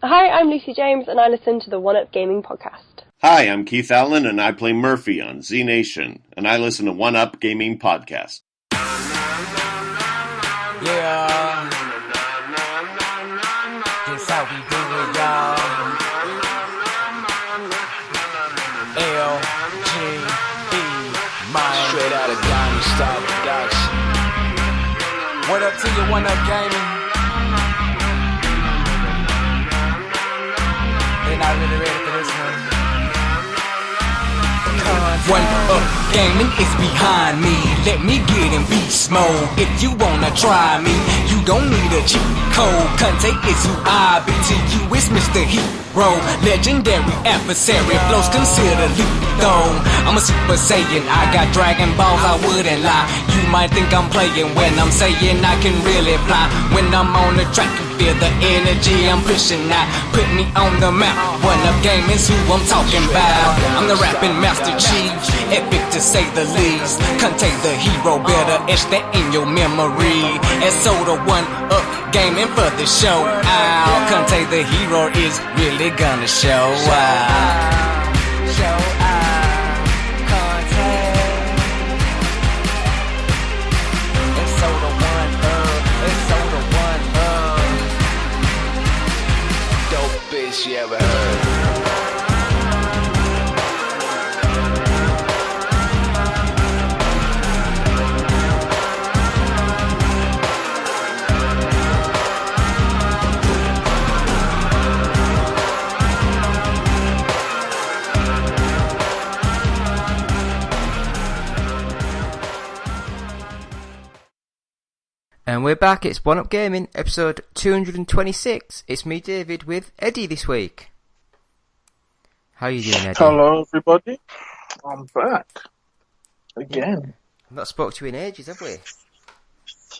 Hi, I'm Lucy James, and I listen to the One Up Gaming podcast. Hi, I'm Keith Allen, and I play Murphy on Z Nation, and I listen to One Up Gaming podcast. Yeah, this how we do it, y'all. L-G-E, man. Straight out of Diamond Star Production. What up to you, One Up Gaming? They're not really ready for this one. One Up Gaming is behind me. Let me get in beast mode. If you wanna try me, you don't need a cheat code. Conte is who I be. To you is Mr. Hero, legendary adversary. Flows consider lethal. I'm a Super Saiyan. I got Dragon Balls, I wouldn't lie. You might think I'm playing when I'm saying I can really fly. When I'm on the track, you feel the energy I'm pushing out. Put me on the map. One Up Gaming is who I'm talking about. I'm the rapping Master Chief, epic to say the least. Contain the hero, better etch that in your memory. And so the One Up Gaming for the show out. Contain the hero is really gonna show out. Show out. Contain. And so the One Up. And so the One Up. Dope bitch you ever heard. And we're back, it's One Up Gaming, episode 226. It's me, David, with Eddie this week. How are you doing, Eddie? Hello, everybody. I'm back. Again. I've not spoke to you in ages, have we?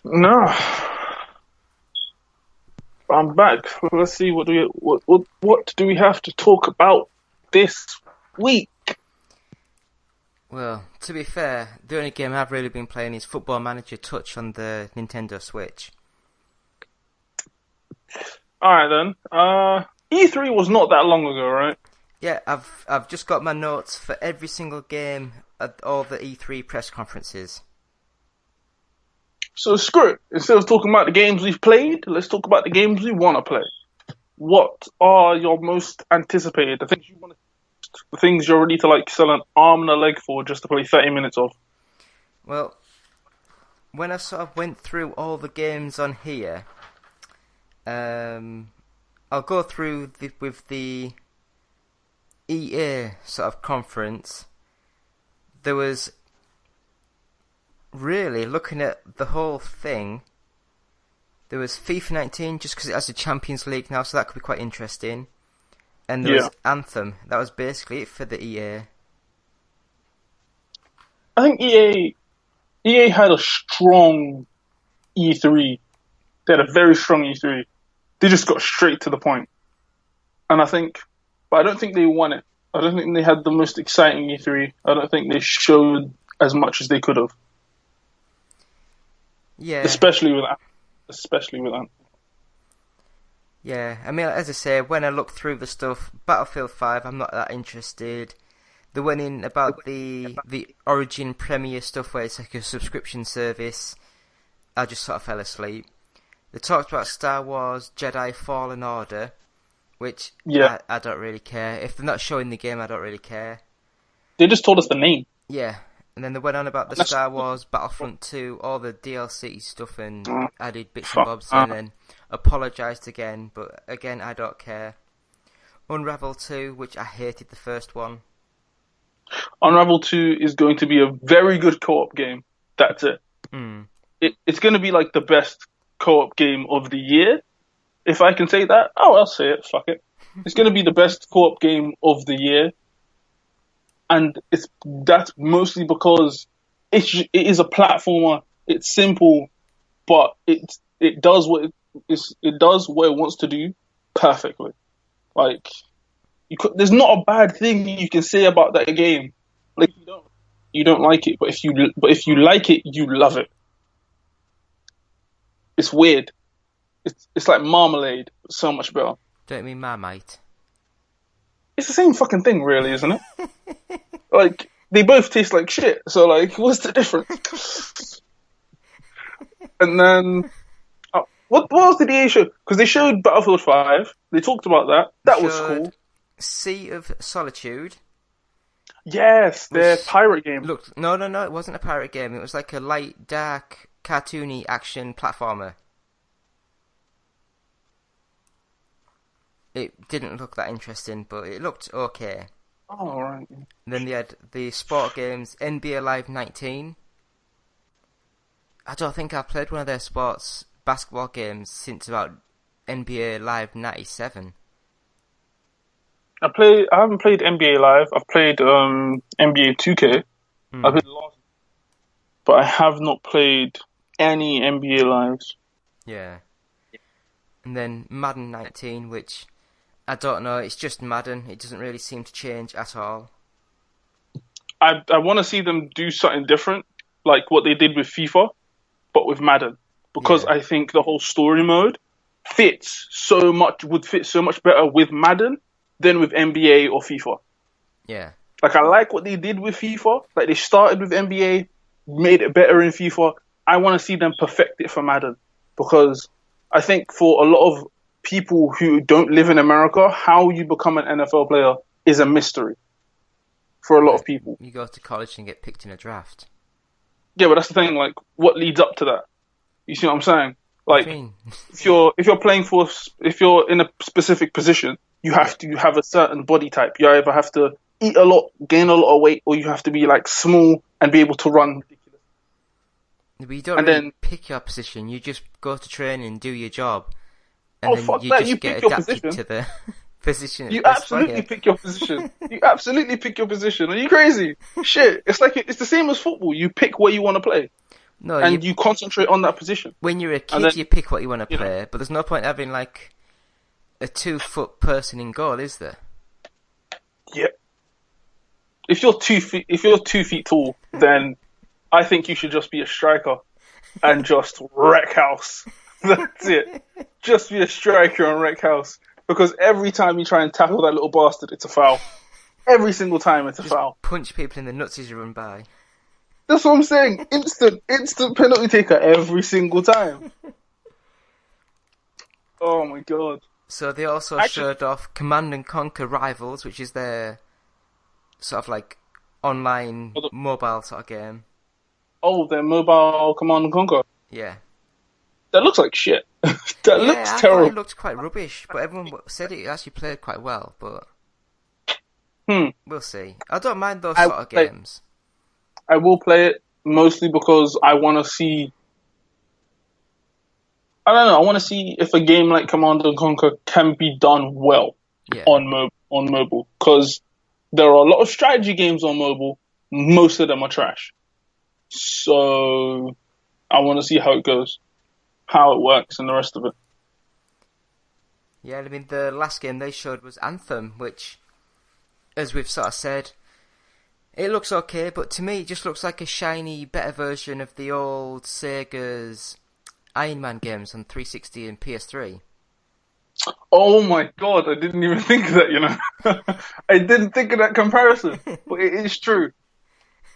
No. I'm back. Let's see, what do we have to talk about this week? Well, to be fair, the only game I've really been playing is Football Manager Touch on the Nintendo Switch. Alright then. E3 was not that long ago, right? Yeah, I've just got my notes for every single game at all the E3 press conferences. So screw it. Instead of talking about the games we've played, let's talk about the games we want to play. What are your most anticipated? The things you're ready to sell an arm and a leg for just to play 30 minutes of? Well, when I sort of went through all the games on here, I'll go through with the EA sort of conference. There was really, looking at the whole thing, there was FIFA 19 just because it has a Champions League now, so that could be quite interesting. And there was Anthem. That was basically it for the EA. I think EA had a strong E3. They had a very strong E3. They just got straight to the point. And but I don't think they won it. I don't think they had the most exciting E3. I don't think they showed as much as they could have. Yeah. Especially with Anthem. Yeah, I mean, as I say, when I look through the stuff, Battlefield 5, I'm not that interested. The one in about the Origin Premier stuff where it's like a subscription service, I just sort of fell asleep. They talked about Star Wars Jedi Fallen Order, which I don't really care. If they're not showing the game, I don't really care. They just told us the name. Yeah, and then they went on about the Star Wars Battlefront 2, all the DLC stuff, and added bits and bobs, and then apologised again, but again, I don't care. Unravel 2, which I hated the first one. Unravel 2 is going to be a very good co-op game. That's it. It's going to be like the best co-op game of the year. If I can say that, I'll say it. Fuck it. It's going to be the best co-op game of the year. And that's mostly because it is a platformer. It's simple, but it does what it wants to do perfectly. There's not a bad thing you can say about that game. You don't like it, but if you like it, you love it. It's weird. It's like Marmalade, but so much better. Don't you mean Marmite? It's the same fucking thing, really, isn't it? Like, they both taste like shit, so, like, what's the difference? And then, what else did EA show? Because they showed Battlefield 5, they talked about that, that was cool. Sea of Solitude. Yes, their pirate game. Look, no, it wasn't a pirate game, it was like a light, dark, cartoony action platformer. It didn't look that interesting, but it looked okay. Oh, right. And then they had the sport games, NBA Live 19. I don't think I've played one of their sports basketball games since about NBA Live 97. I haven't played NBA Live. I've played NBA 2K. I played last, but I have not played any NBA Lives. Yeah. And then Madden 19, which I don't know. It's just Madden. It doesn't really seem to change at all. I want to see them do something different, like what they did with FIFA, but with Madden, because I think the whole story mode would fit so much better with Madden than with NBA or FIFA. Yeah. Like, I like what they did with FIFA. Like, they started with NBA, made it better in FIFA. I want to see them perfect it for Madden, because I think for a lot of people who don't live in America, how you become an NFL player is a mystery for a lot of people. You go to college and get picked in a draft. Yeah, but that's the thing. Like, what leads up to that? You see what I'm saying? Like, if you're in a specific position, you have to have a certain body type. You either have to eat a lot, gain a lot of weight, or you have to be like small and be able to run. But you don't really pick your position. You just go to training and do your job, and then fuck you that. just You get pick your adapted position. to the position. You absolutely pick your position. You absolutely pick your position. Are you crazy? Shit, it's the same as football. You pick where you want to play. No, and you concentrate on that position. When you're a kid, you pick what you want to play, but there's no point having like a 2-foot person in goal, is there? Yeah. If you're 2 feet tall, then I think you should just be a striker and just wreck house. That's it. Just be a striker and wreck house. Because every time you try and tackle that little bastard, it's a foul. Every single time it's a foul. Punch people in the nuts as you run by. That's what I'm saying. Instant penalty taker every single time. Oh my god. So they also showed off Command & Conquer Rivals, which is their sort of like online mobile sort of game. Oh, their mobile Command & Conquer? Yeah. That looks like shit. Looks terrible. I thought it looked quite rubbish, but everyone said it actually played quite well, but we'll see. I don't mind those sort of games. I will play it mostly because I want to see... I don't know, I want to see if a game like Command & Conquer can be done well on mobile. Because there are a lot of strategy games on mobile. Most of them are trash. So I want to see how it goes. How it works and the rest of it. Yeah, I mean, the last game they showed was Anthem, which, as we've sort of said, it looks okay, but to me it just looks like a shiny, better version of the old Sega's Iron Man games on 360 and PS3. Oh my god, I didn't even think of that, you know. I didn't think of that comparison, but it is true.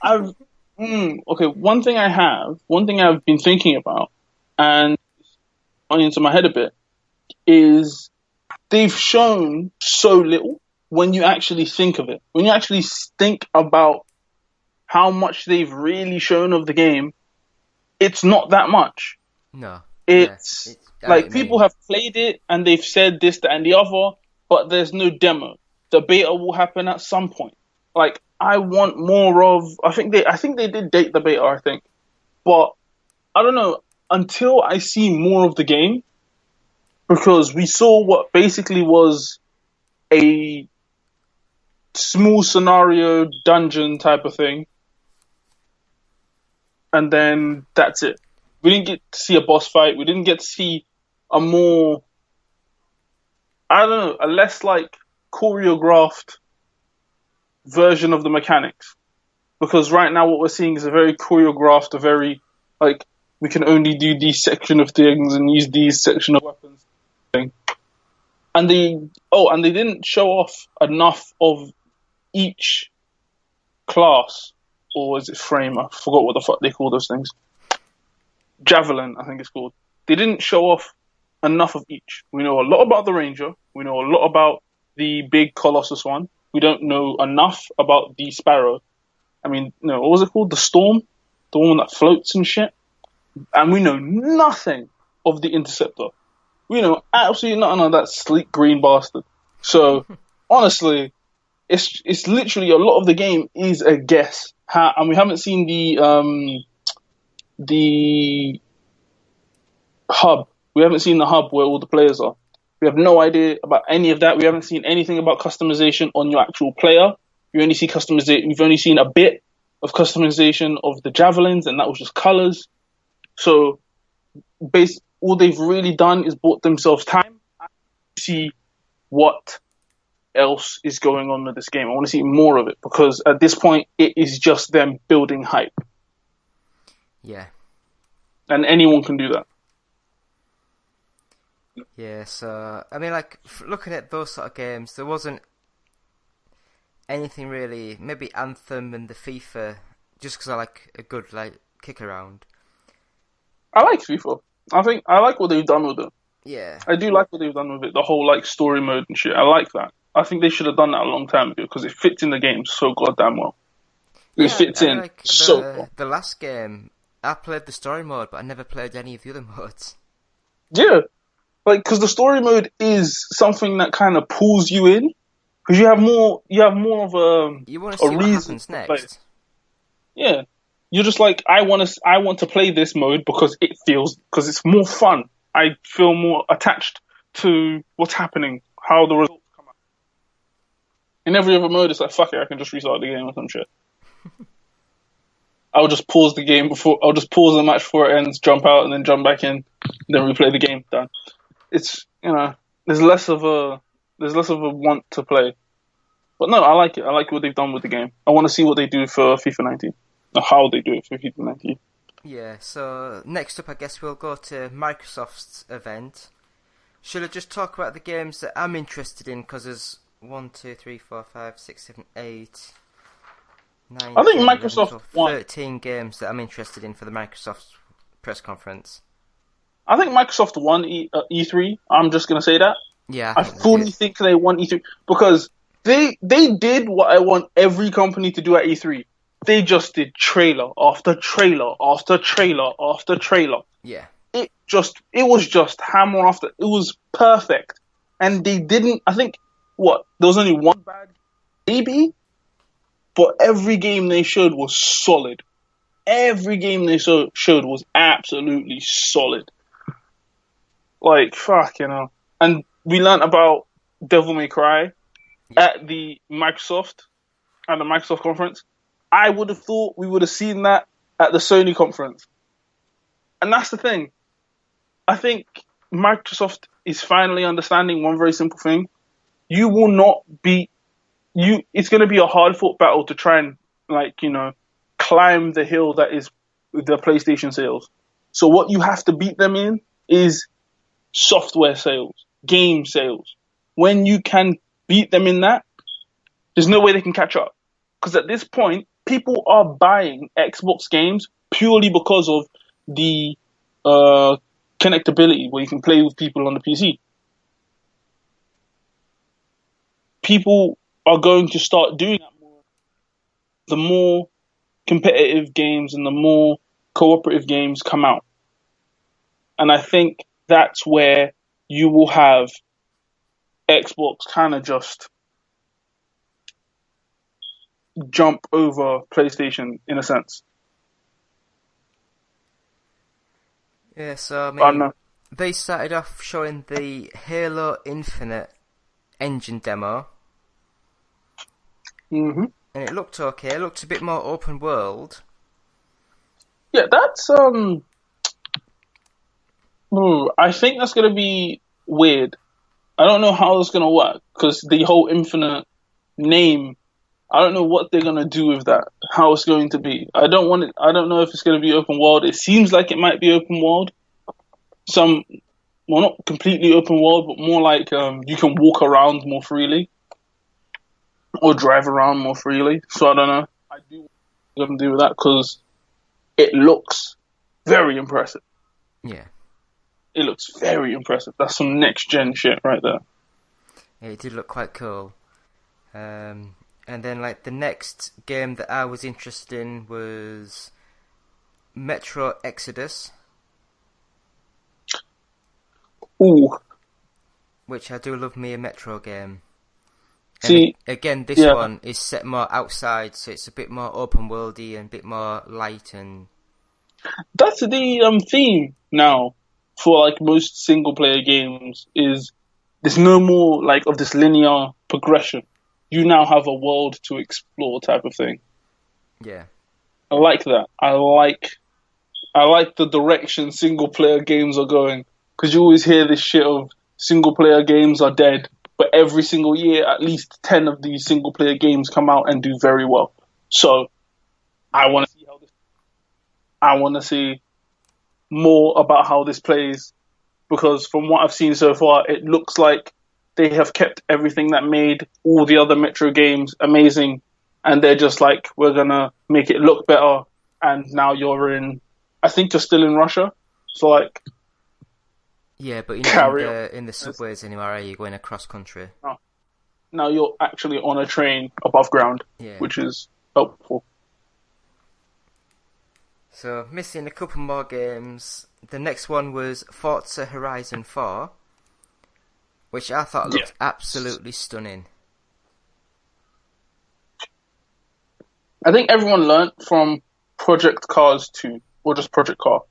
Okay, one thing I've been thinking about, and on into my head a bit, is they've shown so little when you actually think of it. When you actually think about how much they've really shown of the game, it's not that much. No. It's like people have played it and they've said this, that, and the other, but there's no demo. The beta will happen at some point. Like, I want more of... I think they did date the beta, I think. But, I don't know, until I see more of the game, because we saw what basically was a small scenario dungeon type of thing, and then that's it. We didn't get to see a boss fight. We didn't get to see a more... I don't know, a less, like, choreographed version of the mechanics. Because right now what we're seeing is a very choreographed, a very, like, we can only do these section of things and use these section of weapons thing. And they didn't show off enough of each class, or is it frame? I forgot what the fuck they call those things. Javelin, I think it's called. They didn't show off enough of each. We know a lot about the Ranger. We know a lot about the big Colossus one. We don't know enough about the Sparrow. I mean, no, what was it called? The Storm? The one that floats and shit? And we know nothing of the Interceptor. We know absolutely nothing of that sleek green bastard. So, honestly, it's literally a lot of the game is a guess. And we haven't seen the hub. We haven't seen the hub where all the players are. We have no idea about any of that. We haven't seen anything about customization on your actual player. We've only seen a bit of customization of the javelins, and that was just colors. So, all they've really done is bought themselves time to see what else is going on with this game. I want to see more of it, because at this point, it is just them building hype. Yeah. And anyone can do that. Yeah, so, I mean, like, looking at those sort of games, there wasn't anything really, maybe Anthem and the FIFA, just because I like a good, like, kick around. I like FIFA. I like what they've done with it. Yeah. I do like what they've done with it, the whole, like, story mode and shit. I like that. I think they should have done that a long time ago, because it fits in the game so goddamn well. It fits in like so well. The last game, I played the story mode, but I never played any of the other modes. Yeah. Like, because the story mode is something that kind of pulls you in, because you have more of a you want to see what happens next. Yeah, you're just like, I want to play this mode because it's more fun. I feel more attached to what's happening, how the results come out. In every other mode, it's like, fuck it, I can just restart the game or some shit. I'll just pause the match before it ends, jump out, and then jump back in, then replay the game. Done. It's, there's less of a want to play. But no, I like it. I like what they've done with the game. I want to see what they do for FIFA 19. Or how they do it for FIFA 19. Yeah, so next up I guess we'll go to Microsoft's event. Should I just talk about the games that I'm interested in? Because there's 1, 2, 3, 4, 5, 6, 7, 8, 9, I think 10, Microsoft 11, 12, 13 games that I'm interested in for the Microsoft press conference. I think Microsoft won E3. I'm just going to say that. Yeah, I fully think they won E3 because they did what I want every company to do at E3. They just did trailer after trailer after trailer after trailer. Yeah. It was just hammer after. It was perfect. And they didn't, I think, there was only one bad maybe, but every game they showed was solid. Every game they showed was absolutely solid. Like, fuck, And we learned about Devil May Cry at the Microsoft conference. I would have thought we would have seen that at the Sony conference. And that's the thing. I think Microsoft is finally understanding one very simple thing. You will not beat you. It's going to be a hard-fought battle to try and, climb the hill that is the PlayStation sales. So what you have to beat them in is software sales, game sales. When you can beat them in that, there's no way they can catch up. Because at this point, people are buying Xbox games purely because of the connectability, where you can play with people on the PC. People are going to start doing that more. The more competitive games and the more cooperative games come out. And I think that's where you will have Xbox kind of just jump over PlayStation in a sense. Yeah, so I mean, they started off showing the Halo Infinite engine demo. Mm-hmm. And it looked okay. It looked a bit more open world. Yeah, that's I think that's gonna be weird. I don't know how it's gonna work because the whole Infinite name. I don't know what they're gonna do with that. How it's going to be. I don't know if it's gonna be open world. It seems like it might be open world. well, not completely open world, but more like you can walk around more freely or drive around more freely. So I don't know. I do want them to do that because it looks very impressive. Yeah. It looks very impressive. That's some next gen shit right there. Yeah, it did look quite cool. And then like the next game that I was interested in was Metro Exodus. Ooh. Which I do love me a Metro game. See, and again, this one is set more outside, so it's a bit more open worldy and a bit more light and. That's the theme now for like most single player games. Is there's no more like of this linear progression. You now have a world to explore type of thing. Yeah, I like that. I like the direction single player games are going, because you always hear this shit of single player games are dead. But every single year, at least 10 of these single-player games come out and do very well. So, I want to see more about how this plays, because from what I've seen so far, it looks like they have kept everything that made all the other Metro games amazing, and they're just like, we're gonna make it look better. And now I think you're still in Russia, so like. Yeah, but you're not in the subways anymore, are you? Going across country. No. Now you're actually on a train above ground, which is helpful. So, missing a couple more games. The next one was Forza Horizon 4, which I thought looked absolutely stunning. I think everyone learnt from Project Cars 2, or just Project Car,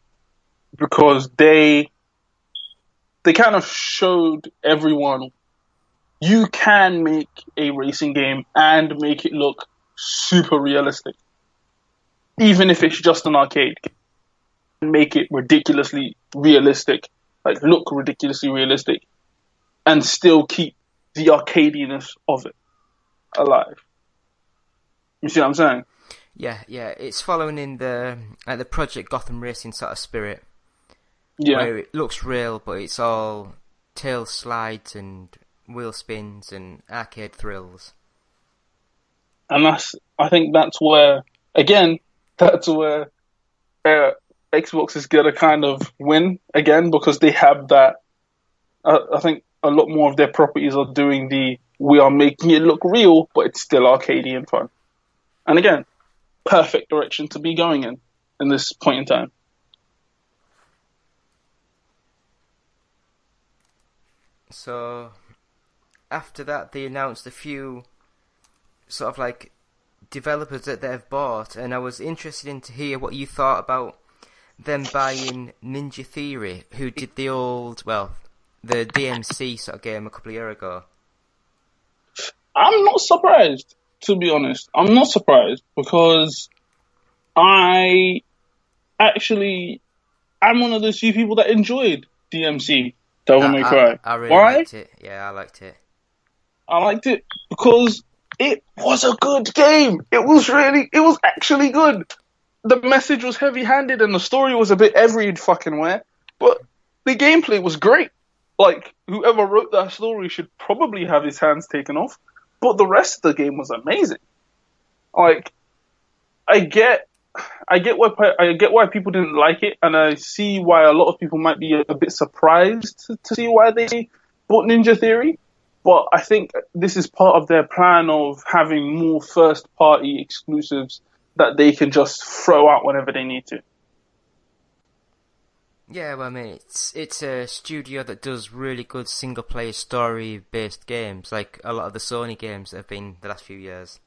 because they kind of showed everyone you can make a racing game and make it look super realistic. Even if it's just an arcade game. Make it ridiculously realistic, like look ridiculously realistic, and still keep the arcadiness of it alive. You see what I'm saying? Yeah, it's following in the Project Gotham Racing sort of spirit. Yeah. Where it looks real, but it's all tail slides and wheel spins and arcade thrills. And I think that's where Xbox is gonna kind of win again, because they have that. I think a lot more of their properties are doing we are making it look real, but it's still arcadey and fun. And again, perfect direction to be going in this point in time. So, after that, they announced a few sort of like developers that they've bought, and I was interested to hear what you thought about them buying Ninja Theory, who did the DMC sort of game a couple of years ago. I'm not surprised, to be honest. I'm not surprised, because I'm one of those few people that enjoyed DMC. Devil May Cry. I really liked it. Yeah, I liked it. I liked it because it was a good game. It was actually good. The message was heavy-handed and the story was a bit every fucking where, but the gameplay was great. Like, whoever wrote that story should probably have his hands taken off, but the rest of the game was amazing. Like, I get why people didn't like it, and I see why a lot of people might be a bit surprised to see why they bought Ninja Theory. But I think this is part of their plan of having more first-party exclusives that they can just throw out whenever they need to. Yeah, well, I mean, it's a studio that does really good single-player story-based games, like a lot of the Sony games that have been the last few years.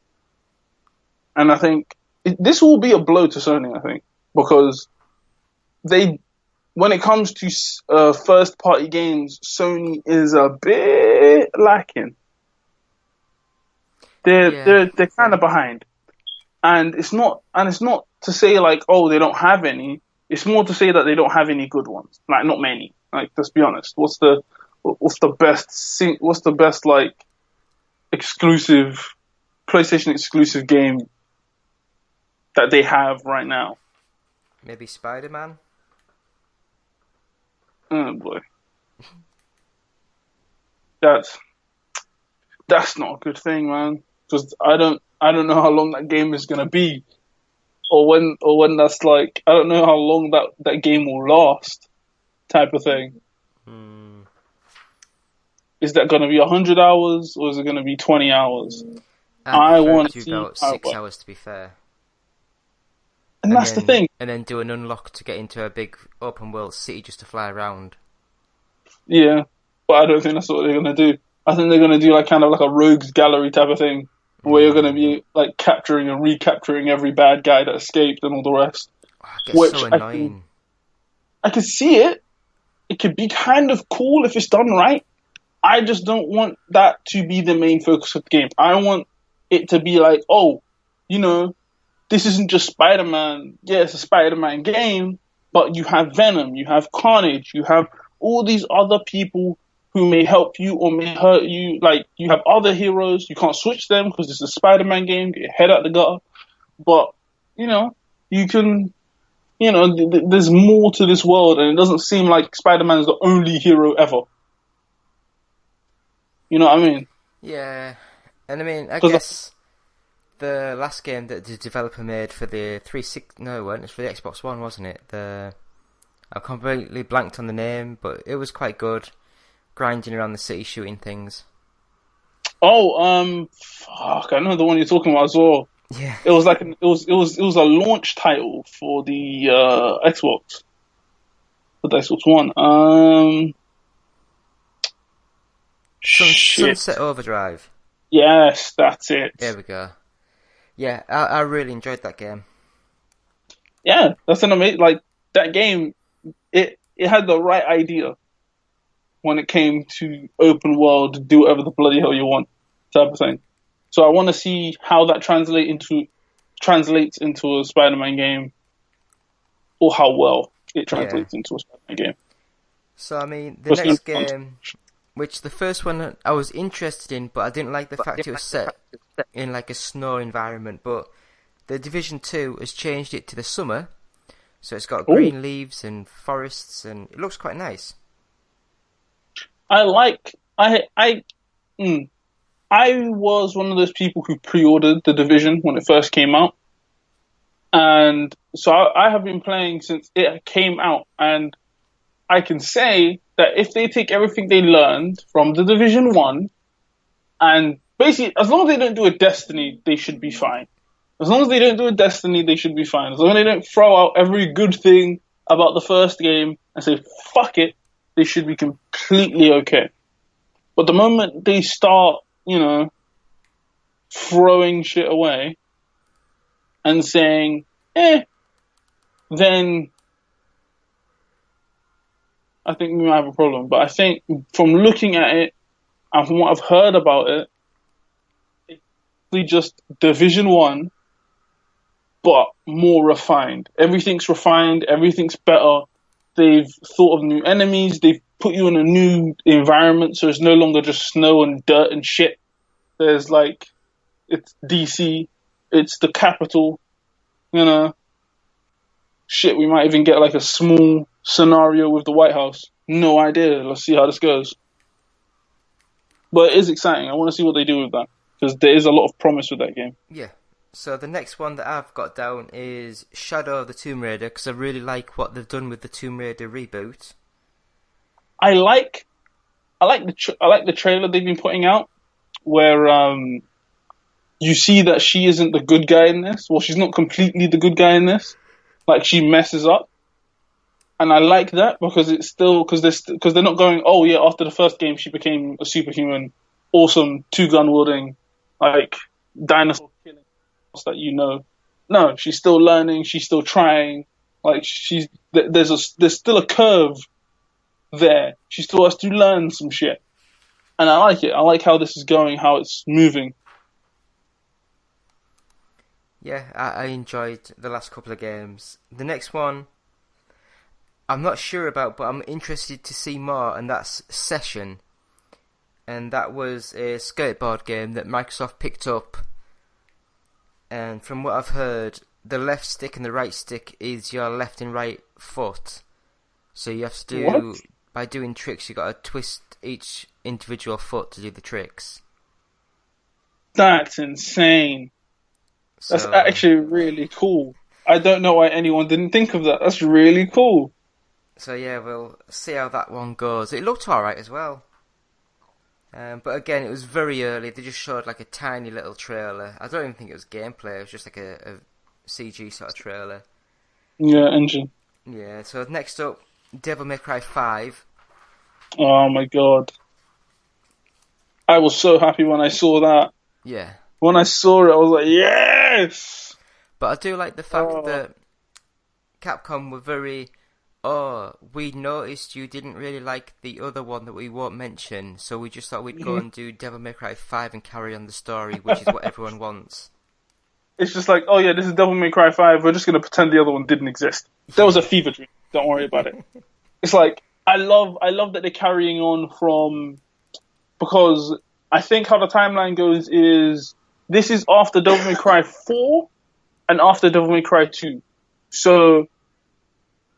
And I think this will be a blow to Sony, I think, because when it comes to first-party games, Sony is a bit lacking. They're kind of behind, and it's not to say like, oh, they don't have any. It's more to say that they don't have any good ones. Like, not many. Like, let's be honest. What's the best like exclusive PlayStation exclusive game that they have right now? Maybe Spider-Man? Oh boy. That's not a good thing, man. Because I don't know how long that game is gonna be, or when that's like, I don't know how long that game will last, type of thing. Is that gonna be 100 hours or is it gonna be 20 hours? I want to see about how it 6 works. hours, to be fair. And that's the thing. And then do an unlock to get into a big open world city just to fly around. Yeah, but I don't think that's what they're gonna do. I think they're gonna do like kind of like a rogues gallery type of thing, where you're gonna be like capturing and recapturing every bad guy that escaped and all the rest. Oh, it gets Which so annoying. I can see it. It could be kind of cool if it's done right. I just don't want that to be the main focus of the game. I want it to be like, oh, this isn't just Spider-Man. Yeah, it's a Spider-Man game, but you have Venom, you have Carnage, you have all these other people who may help you or may hurt you. Like, you have other heroes. You can't switch them because it's a Spider-Man game. Get your head out the gutter. But, you can, there's more to this world, and it doesn't seem like Spider-Man is the only hero ever. You know what I mean? Yeah. And I mean, I guess the last game that the developer made for the 360... No, it wasn't. It was for the Xbox One, wasn't it? I completely blanked on the name, but it was quite good. Grinding around the city, shooting things. Oh, fuck! I know the one you're talking about as well. Yeah. It was like it was a launch title for the Xbox, for the Xbox One. Sunset Overdrive. Yes, that's it. There we go. Yeah, I really enjoyed that game. Yeah, that's an amazing. Like, that game, it had the right idea when it came to open world, do whatever the bloody hell you want, type of thing. So I want to see how that translates into a Spider-Man game, or how well it translates into a Spider-Man game. So I mean, the next game, which the first one I was interested in, but I didn't like the fact it was set in like a snow environment. But the Division 2 has changed it to the summer, so it's got green leaves and forests, and it looks quite nice. I was one of those people who pre-ordered The Division when it first came out. And so I have been playing since it came out. And I can say that if they take everything they learned from The Division 1, and basically, as long as they don't do a Destiny, they should be fine. As long as they don't do a Destiny, they should be fine. As long as they don't throw out every good thing about the first game and say, fuck it, they should be completely okay. But the moment they start, throwing shit away and saying, then I think we might have a problem. But I think from looking at it and from what I've heard about it, it's just Division 1, but more refined. Everything's refined, everything's better. They've thought of new enemies. They've put you in a new environment, so it's no longer just snow and dirt and shit. There's like, it's DC, it's the capital, Shit, we might even get like a small scenario with the White House. No idea. Let's see how this goes. But it is exciting. I want to see what they do with that, because there is a lot of promise with that game. Yeah. So the next one that I've got down is Shadow of the Tomb Raider, because I really like what they've done with the Tomb Raider reboot. I like the trailer they've been putting out, where you see that she isn't the good guy in this. Well, she's not completely the good guy in this. Like, she messes up, and I like that because it's still because they're not going, oh yeah, after the first game she became a superhuman, awesome 2-gun wielding, like dinosaur killing that No, she's still learning. She's still trying. Like, there's still a curve there. She still has to learn some shit, and I like it. I like how this is going, how it's moving. Yeah, I enjoyed the last couple of games. The next one, I'm not sure about, but I'm interested to see more, and that's Session. And that was a skateboard game that Microsoft picked up. And from what I've heard, the left stick and the right stick is your left and right foot. So you have to do by doing tricks, you got to twist each individual foot to do the tricks. That's insane. That's actually really cool. I don't know why anyone didn't think of that. That's really cool. So yeah, we'll see how that one goes. It looked alright as well. But again, it was very early. They just showed like a tiny little trailer. I don't even think it was gameplay. It was just like a CG sort of trailer. Yeah, engine. Yeah, so next up, Devil May Cry 5. Oh my god. I was so happy when I saw that. Yeah. When I saw it, I was like, yes! But I do like the fact that Capcom were very... we noticed you didn't really like the other one that we won't mention, so we just thought we'd go and do Devil May Cry 5 and carry on the story, which is what everyone wants. It's just like, oh yeah, this is Devil May Cry 5, we're just going to pretend the other one didn't exist. That was a fever dream, don't worry about it. It's like, I love that they're carrying on from... Because I think how the timeline goes is, this is after Devil May Cry 4 and after Devil May Cry 2. So...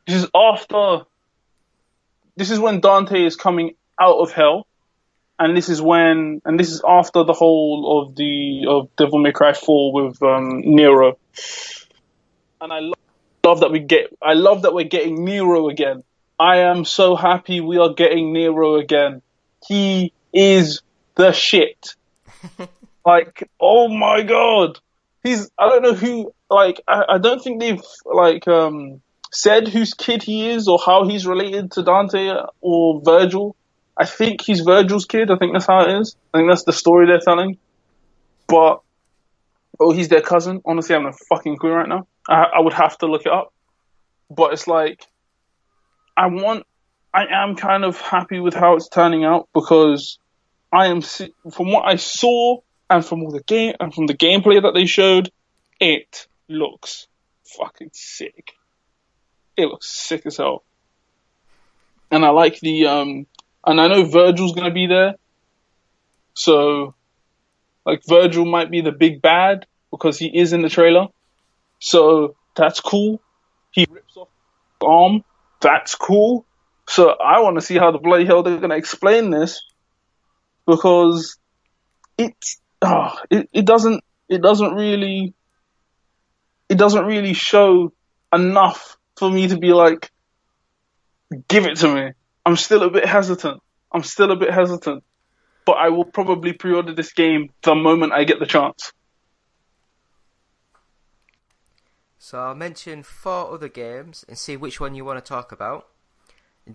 This is when Dante is coming out of hell, and this is after the whole of Devil May Cry 4 with Nero. And I love that we're getting Nero again. I am so happy we are getting Nero again. He is the shit. Like, oh my god. I don't know who, like, I don't think they've, like, said whose kid he is or how he's related to Dante or Virgil. I think he's Virgil's kid. I think that's how it is. I think that's the story they're telling. But, he's their cousin. Honestly, I have no fucking clue right now. I would have to look it up. But it's like, I am kind of happy with how it's turning out because from what I saw and from the gameplay that they showed, it looks fucking sick. It looks sick as hell. And I like and I know Virgil's gonna be there. So, like, Virgil might be the big bad because he is in the trailer. So, that's cool. He rips off the arm. That's cool. So, I want to see how the bloody hell they're gonna explain this. Because it doesn't really show enough for me to be like, give it to me. I'm still a bit hesitant. But I will probably pre-order this game the moment I get the chance. So I'll mention 4 other games and see which one you want to talk about.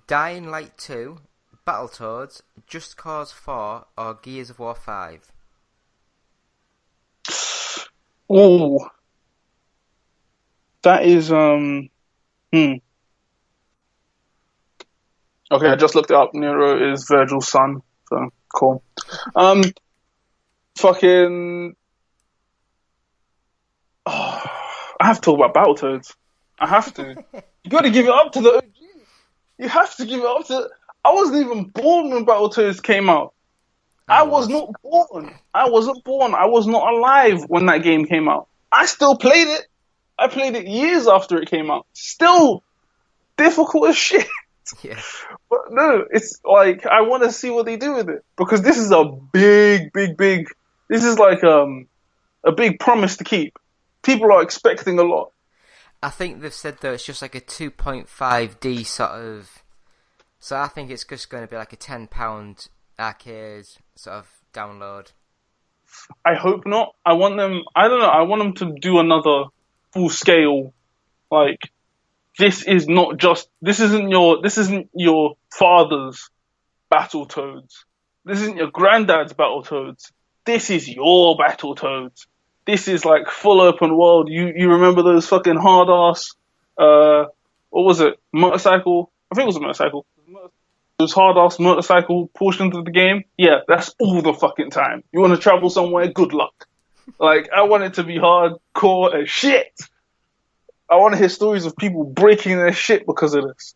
Dying Light 2, Battletoads, Just Cause 4, or Gears of War 5. Ooh. That is, Okay, I just looked it up. Nero is Virgil's son, so cool. Fucking... I have to talk about Battletoads. I have to. You gotta give it up to the OG. You have to give it up to... I wasn't even born when Battletoads came out. I was not born. I wasn't born. I was not alive when that game came out. I still played it. I played it years after it came out. Still difficult as shit. Yeah. But no, it's like, I want to see what they do with it. Because this is a big... This is like a big promise to keep. People are expecting a lot. I think they've said, though, it's just like a 2.5D sort of... So I think it's just going to be like a £10 arcade sort of download. I hope not. I want them to do another full scale, like, this isn't your father's Battletoads. This isn't your granddad's Battletoads. This is your Battletoads. This is like full open world. You remember those fucking hard ass, what was it? Motorcycle? I think it was a motorcycle. Those hard ass motorcycle portions of the game. Yeah, that's all the fucking time. You want to travel somewhere? Good luck. Like, I want it to be hardcore as shit. I want to hear stories of people breaking their shit because of this.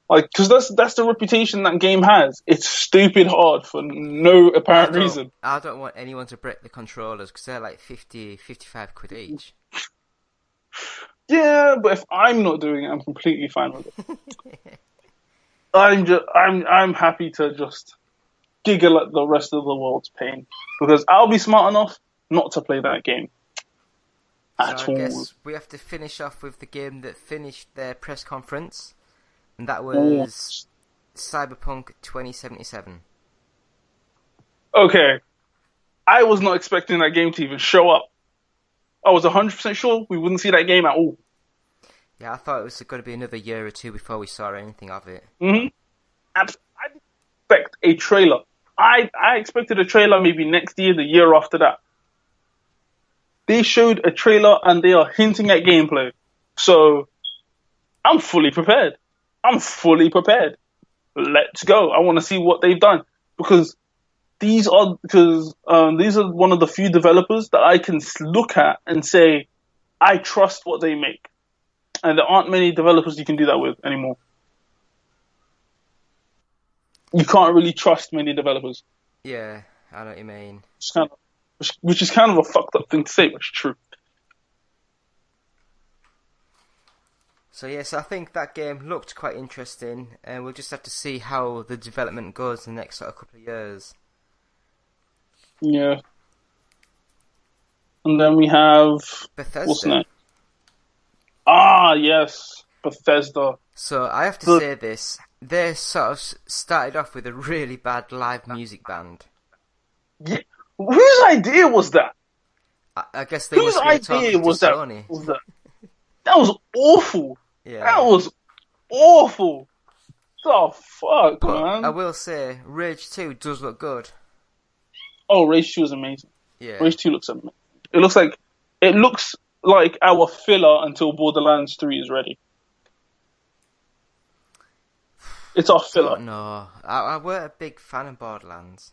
Like, because that's the reputation that game has. It's stupid hard for no apparent reason. I don't want anyone to break the controllers because they're like 50, 55 quid each. Yeah, but if I'm not doing it, I'm completely fine with it. I'm happy to just giggle at the rest of the world's pain because I'll be smart enough not to play that game at So I all. guess we have to finish off with the game that finished their press conference, and that was Cyberpunk 2077. Okay, I was not expecting that game to even show up. I was 100% sure we wouldn't see that game at all. Yeah, I thought it was going to be another year or two before we saw anything of it. Mm-hmm. I didn't expect a trailer. I expected a trailer maybe next year, the year after that. They showed a trailer and they are hinting at gameplay. So, I'm fully prepared. Let's go. I want to see what they've done. Because these are one of the few developers that I can look at and say, I trust what they make. And there aren't many developers you can do that with anymore. You can't really trust many developers. Yeah, I know what you mean. Which is kind of a fucked up thing to say, but it's true. So yes, I think that game looked quite interesting, and we'll just have to see how the development goes in the next sort of couple of years. Yeah. And then we have... Bethesda. What's next? Ah, yes. Bethesda. So I have to say this. They sort of started off with a really bad live music band. Yeah. Whose idea was that? I guess they Whose idea was that? Sony. That was awful. Yeah. That was awful. The fuck, But man? I will say, Rage 2 does look good. Oh, Rage 2 is amazing. Yeah. Rage 2 looks amazing. It looks like our filler until Borderlands 3 is ready. It's our filler. No, I weren't a big fan of Borderlands.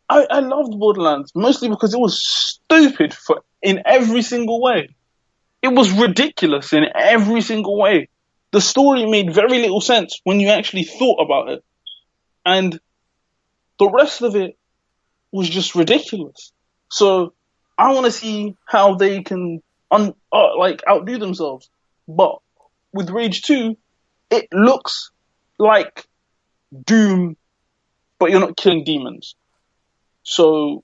I loved Borderlands, mostly because it was stupid in every single way. It was ridiculous in every single way. The story made very little sense when you actually thought about it. And the rest of it was just ridiculous. So I want to see how they can outdo themselves. But with Rage 2, it looks like Doom, but you're not killing demons. So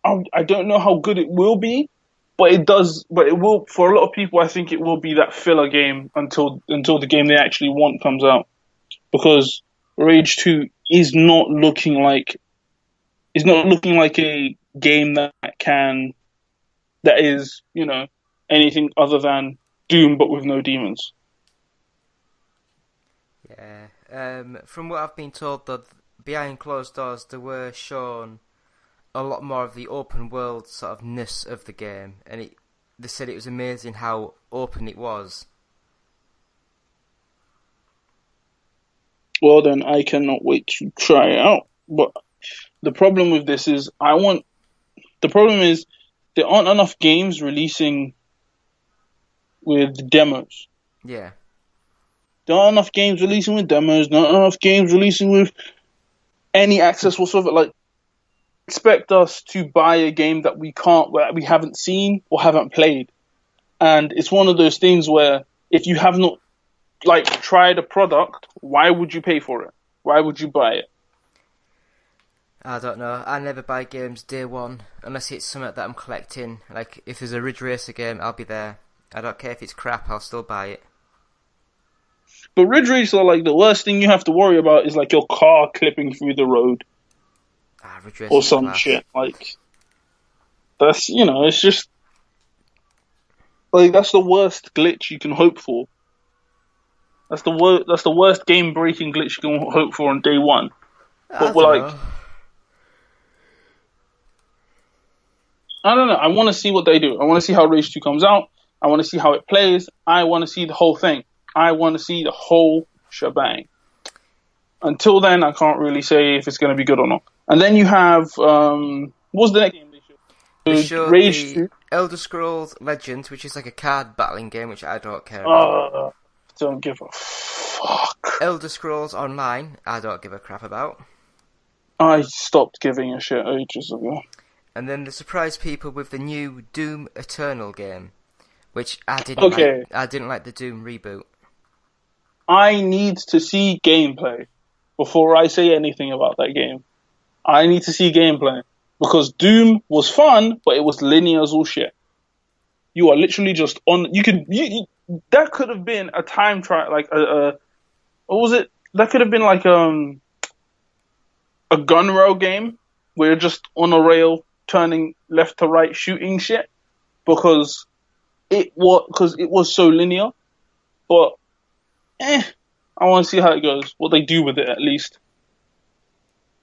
I don't know how good it will be, but it will, for a lot of people, I think it will be that filler game until the game they actually want comes out. Because Rage 2 is not looking like a game that is, anything other than Doom but with no demons. Yeah. From what I've been told, though, behind closed doors, they were shown a lot more of the open world sort of ness of the game, and they said it was amazing how open it was. Well, then I cannot wait to try it out. But the problem with this is there aren't enough games releasing with demos. Yeah. There aren't enough games releasing with demos, not enough games releasing with any access whatsoever. Like, expect us to buy a game that we haven't seen or haven't played. And it's one of those things where if you have not tried a product, why would you pay for it? Why would you buy it? I don't know. I never buy games day one unless it's something that I'm collecting. Like, if there's a Ridge Racer game, I'll be there. I don't care if it's crap, I'll still buy it. But Ridge Racer, the worst thing you have to worry about is your car clipping through the road. Ridge Racer Or some class. shit. That's, it's just that's the worst glitch you can hope for. That's the worst game breaking glitch you can hope for on day one. But I don't know. I want to see what they do. I want to see how Rage 2 comes out. I want to see how it plays. I want to see the whole thing. I want to see the whole shebang. Until then, I can't really say if it's going to be good or not. And then you have what's the next game they showed? Rage The 2. Elder Scrolls Legends, which is like a card battling game, which I don't care about. Don't give a fuck. Elder Scrolls Online, I don't give a crap about. I stopped giving a shit ages ago. And then they surprised people with the new Doom Eternal game, which I didn't like. I didn't like the Doom reboot. I need to see gameplay before I say anything about that game. I need to see gameplay. Because Doom was fun, but it was linear as all shit. You are literally just on. That could have been a time trial, like what was it? That could have been like a gun rail game where you're just on a rail, turning left to right, shooting shit. Because it was so linear. But I want to see how it goes. What they do with it at least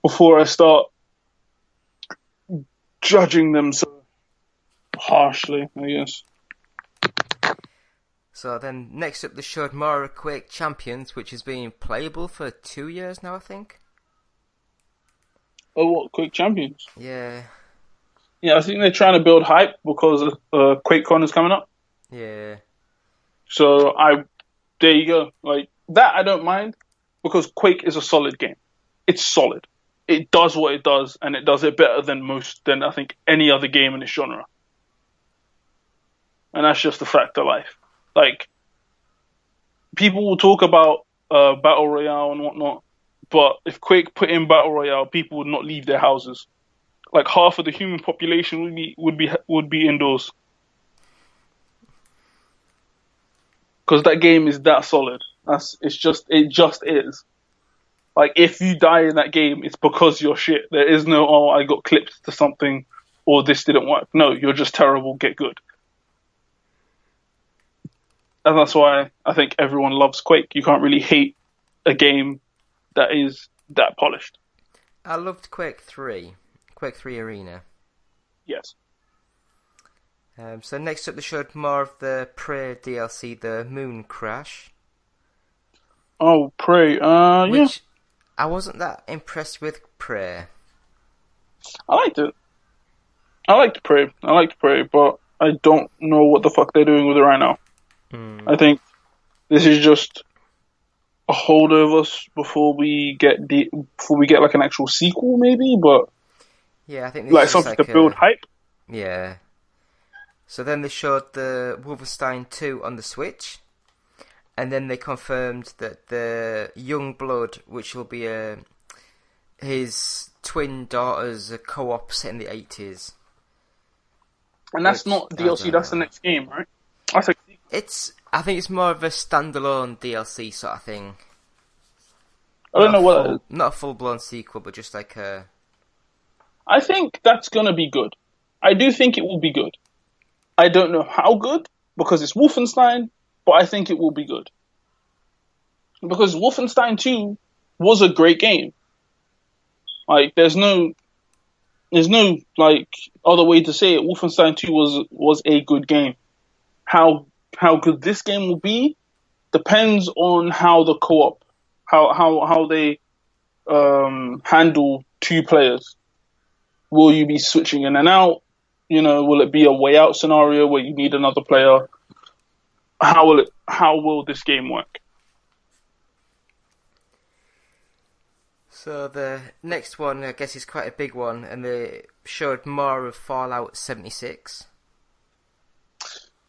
before I start judging them so harshly, I guess. So then, next up, they showed more of Quake Champions, which has been playable for 2 years now, I think. Oh, what, Quake Champions? Yeah. Yeah, I think they're trying to build hype because QuakeCon is coming up. Yeah. So there you go. Like that, I don't mind because Quake is a solid game. It's solid. It does what it does, and it does it better than I think any other game in this genre. And that's just a fact of life. Like, people will talk about Battle Royale and whatnot, but if Quake put in Battle Royale, people would not leave their houses. Like, half of the human population would be indoors. Because that game is that solid. It just is. Like, if you die in that game, it's because you're shit. There is no, I got clipped to something, or this didn't work. No, you're just terrible, get good. And that's why I think everyone loves Quake. You can't really hate a game that is that polished. I loved Quake 3 Arena. Yes. So next up they showed more of the Prey DLC, the Moon Crash. Oh, Prey, yeah. I wasn't that impressed with Prey. I liked it. I liked Prey, but I don't know what the fuck they're doing with it right now. I think this is just a holdover before we get like an actual sequel, maybe. But yeah, I think this like is something like to build hype. Yeah. So then they showed the Wolfenstein 2 on the Switch, and then they confirmed that the Youngblood, which will be his twin daughter's co-op set in the 80s. And that's not DLC. That's the next game, right? That's like. I think it's more of a standalone DLC sort of thing. I don't know what that is. Not a full-blown sequel, but just like a... I think that's gonna be good. I do think it will be good. I don't know how good, because it's Wolfenstein, but I think it will be good. Because Wolfenstein 2 was a great game. Like, there's no like other way to say it. Wolfenstein 2 was a good game. How good this game will be depends on how the co-op, how they handle two players. Will you be switching in and out? You know, will it be a way out scenario where you need another player? How will this game work? So the next one, I guess, is quite a big one, and they showed more of Fallout 76.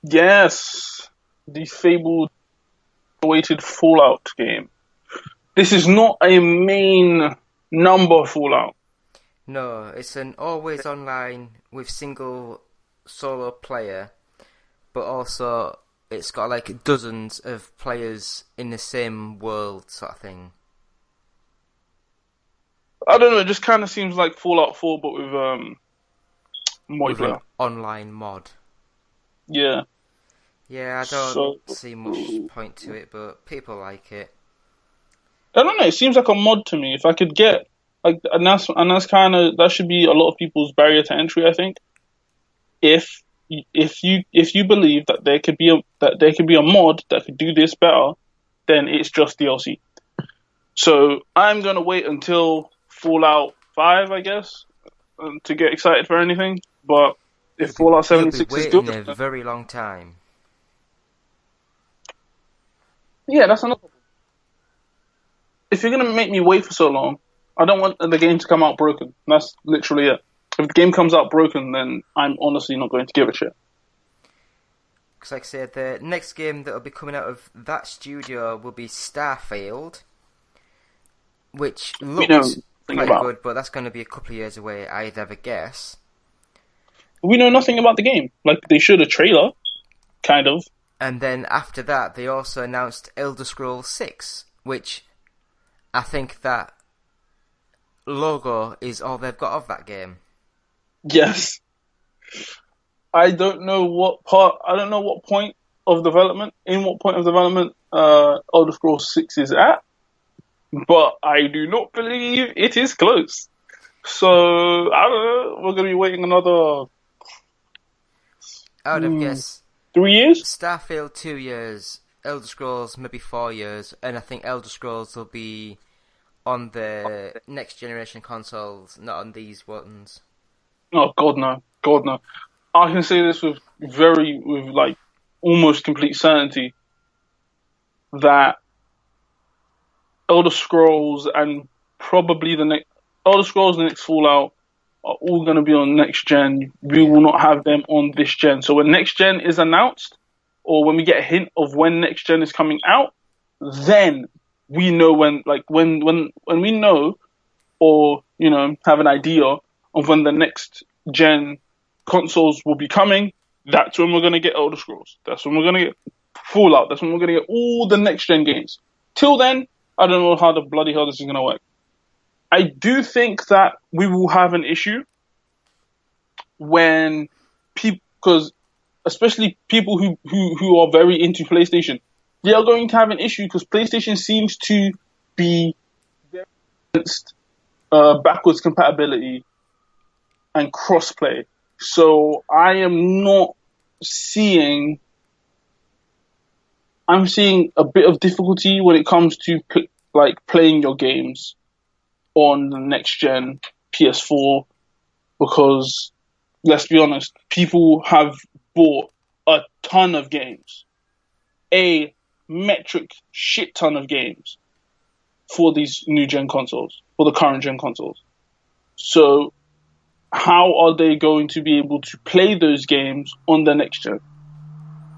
Yes, the fabled awaited Fallout game. This is not a main number Fallout. No, it's an always online with single solo player, but also it's got like dozens of players in the same world sort of thing. I don't know, it just kind of seems like Fallout 4 but with multiplayer. With an online mod. Yeah. Yeah, I don't see much point to it, but people like it. I don't know, it seems like a mod to me. If I could get like, and that's kind of, that should be a lot of people's barrier to entry, I think. If you believe that there could be a mod that could do this better, then it's just DLC. So I'm gonna wait until Fallout 5, I guess, to get excited for anything. But if Fallout 76 is good, a very long time. Yeah, that's another. If you're gonna make me wait for so long, I don't want the game to come out broken. That's literally it. If the game comes out broken, then I'm honestly not going to give a shit. Because like I said, the next game that will be coming out of that studio will be Starfield, which looks quite good, but that's going to be a couple of years away, I'd ever guess. We know nothing about the game. Like, they showed a trailer, kind of. And then after that, they also announced Elder Scrolls 6, which I think that logo is all they've got of that game. Yes. I don't know what point of development Elder Scrolls 6 is at, but I do not believe it is close. So, I don't know, we're going to be waiting another... I would have guessed 3 years? Starfield 2 years, Elder Scrolls maybe 4 years, and I think Elder Scrolls will be on the next generation consoles, not on these ones. Oh, God no. God no. I can say this with like almost complete certainty that Elder Scrolls and probably the next Fallout are all going to be on next gen. We will not have them on this gen. So when next gen is announced, or when we get a hint of when next gen is coming out, then we know when we know, or have an idea of when the next gen consoles will be coming. That's when we're going to get Elder Scrolls. That's when we're going to get Fallout. That's when we're going to get all the next gen games. Till then, I don't know how the bloody hell this is going to work. I do think that we will have an issue when people, because especially people who are very into PlayStation, they are going to have an issue because PlayStation seems to be against backwards compatibility and crossplay. So I'm seeing a bit of difficulty when it comes to playing your games on the next gen PS4, because let's be honest, people have bought a ton of games, a metric shit ton of games for these new gen consoles, for the current gen consoles. So how are they going to be able to play those games on the next gen?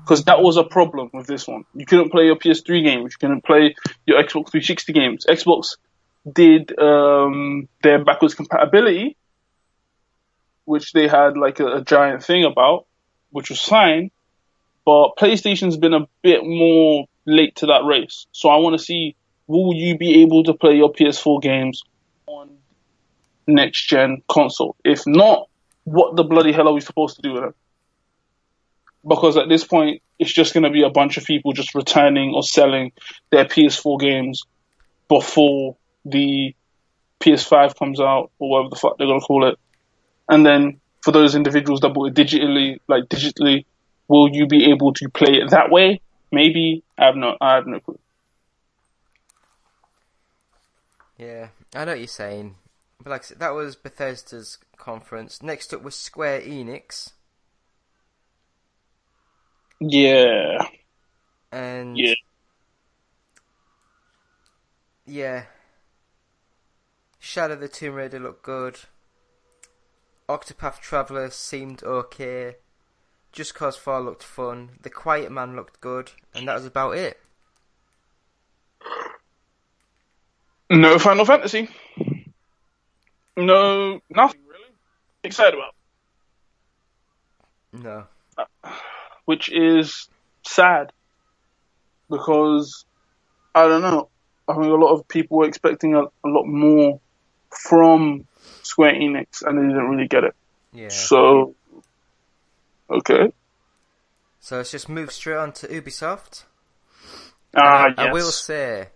Because that was a problem with this one. You couldn't play your PS3 games. You couldn't play your Xbox 360 games. Xbox did their backwards compatibility, which they had like a giant thing about, which was fine. But PlayStation's been a bit more late to that race. So I want to see, will you be able to play your PS4 games on next gen console? If not, what the bloody hell are we supposed to do with it? Because at this point, it's just going to be a bunch of people just returning or selling their PS4 games before the PS5 comes out, or whatever the fuck they're going to call it. And then for those individuals that bought it digitally, will you be able to play it that way? Maybe. I have no clue. Yeah, I know what you're saying. But like I said, that was Bethesda's conference. Next up was Square Enix. Yeah. And yeah. Shadow of the Tomb Raider looked good. Octopath Traveler seemed okay. Just Cause 4 looked fun. The Quiet Man looked good. And that was about it. No Final Fantasy. No, nothing really. Excited about. No. Which is sad. Because, I don't know, I think a lot of people were expecting a lot more from Square Enix, and they didn't really get it. Yeah. So, okay. So let's just move straight on to Ubisoft. Yes. I will say,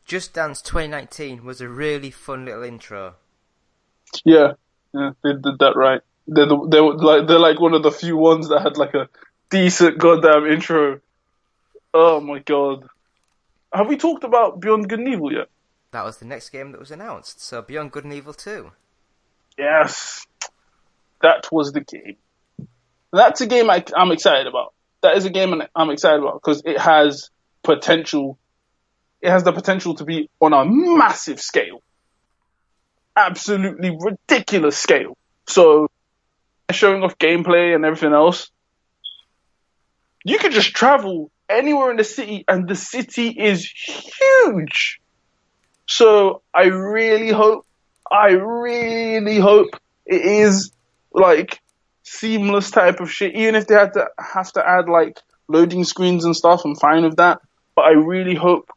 Just Dance 2019 was a really fun little intro. Yeah, they did that right. They're like one of the few ones that had like a decent goddamn intro. Oh my god. Have we talked about Beyond Good and Evil yet? That was the next game that was announced, so Beyond Good and Evil 2. Yes. That was the game. That's a game I'm excited about. That is a game I'm excited about because it has potential. It has the potential to be on a massive scale. Absolutely ridiculous scale. So, showing off gameplay and everything else, you could just travel anywhere in the city, and the city is huge. So I really hope it is like seamless type of shit. Even if they have to add like loading screens and stuff, I'm fine with that. But I really hope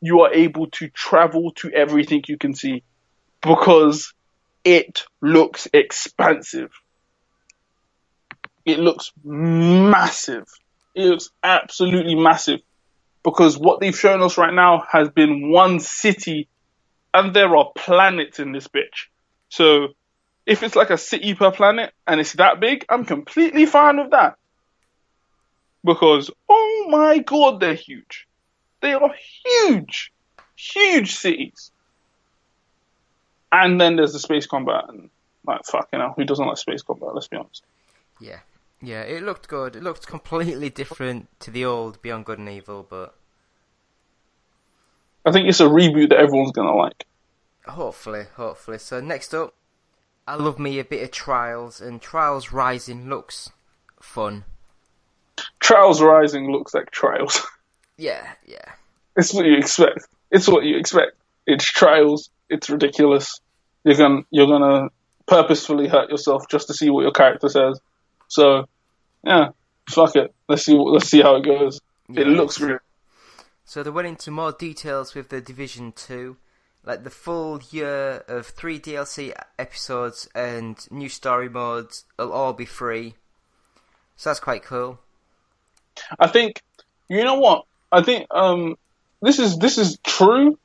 you are able to travel to everything you can see, because it looks expansive. It looks massive. It looks absolutely massive. Because what they've shown us right now has been one city, and there are planets in this bitch. So if it's like a city per planet and it's that big, I'm completely fine with that. Because, oh my god, they're huge. They are huge. Huge cities. And then there's the space combat. And, like, fucking hell, who doesn't like space combat? Let's be honest. Yeah. Yeah, it looked good. It looked completely different to the old Beyond Good and Evil, but I think it's a reboot that everyone's gonna like. Hopefully. So next up, I love me a bit of Trials, and Trials Rising looks fun. Trials Rising looks like Trials. Yeah. It's what you expect. It's Trials. It's ridiculous. You're gonna purposefully hurt yourself just to see what your character says. So, yeah, fuck it. Let's see how it goes. Yeah. It looks great. So they went into more details with the Division 2, like the full year of 3 DLC episodes and new story modes will all be free. So that's quite cool. I think, you know what? I think this is true,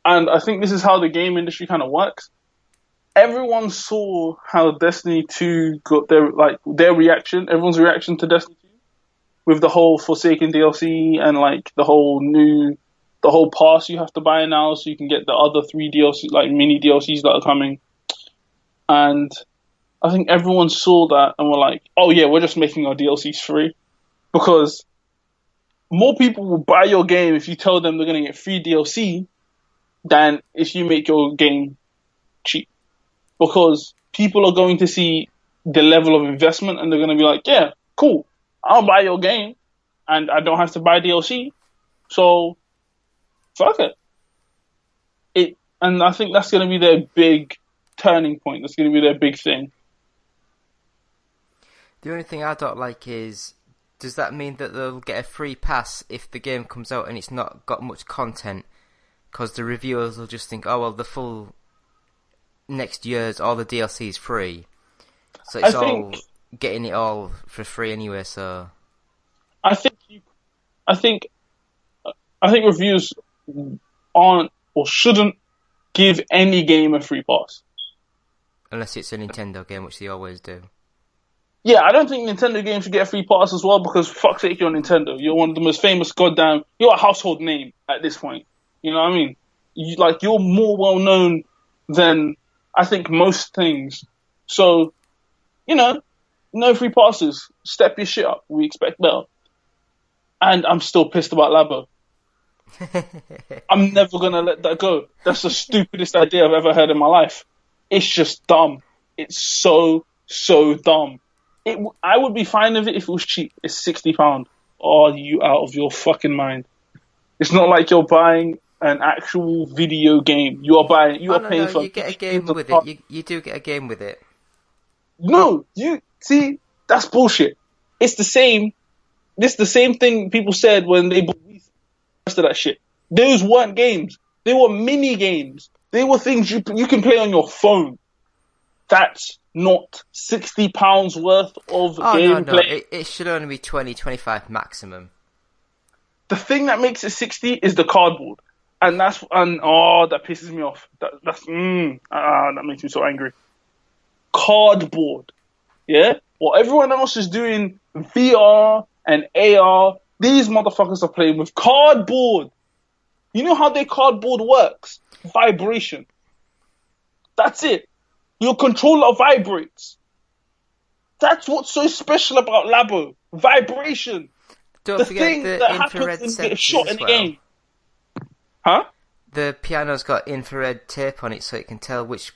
and I think this is how the game industry kind of works. Everyone saw how Destiny 2 got their reaction, everyone's reaction to Destiny 2, with the whole Forsaken DLC and like the whole pass you have to buy now so you can get the other 3 DLC, like mini DLCs that are coming. And I think everyone saw that and were like, oh yeah, we're just making our DLCs free. Because more people will buy your game if you tell them they're going to get free DLC than if you make your game cheap. Because people are going to see the level of investment and they're going to be like, yeah, cool, I'll buy your game and I don't have to buy DLC. So, fuck it. And I think that's going to be their big turning point. That's going to be their big thing. The only thing I don't like is, does that mean that they'll get a free pass if the game comes out and it's not got much content? Because the reviewers will just think, oh, well, the full next year's all the DLC is free, so it's all getting it all for free anyway. So I think reviews aren't or shouldn't give any game a free pass unless it's a Nintendo game, which they always do. Yeah, I don't think Nintendo games should get a free pass as well, because fuck's sake, you're Nintendo. You're one of the most famous you're a household name at this point. You know what I mean? You're more well known than I think most things. So, no free passes. Step your shit up. We expect better. And I'm still pissed about Labo. I'm never going to let that go. That's the stupidest idea I've ever heard in my life. It's just dumb. It's so dumb. I would be fine with it if it was cheap. It's £60. Are you out of your fucking mind? It's not like you're buying an actual video game. You are paying for. You get a game with it. You do get a game with it. No, you see, that's bullshit. It's the same. This the same thing people said when they bought the rest of that shit. Those weren't games. They were mini games. They were things you can play on your phone. That's not £60 worth of gameplay. No. It should only be 20-25 maximum. The thing that makes it 60 is the cardboard. And that pisses me off. That makes me so angry. Cardboard. Yeah? While everyone else is doing VR and AR, these motherfuckers are playing with cardboard. You know how their cardboard works? Vibration. That's it. Your controller vibrates. That's what's so special about Labo. Vibration. Don't forget the infrared sensors as well. Huh? The piano's got infrared tape on it so it can tell which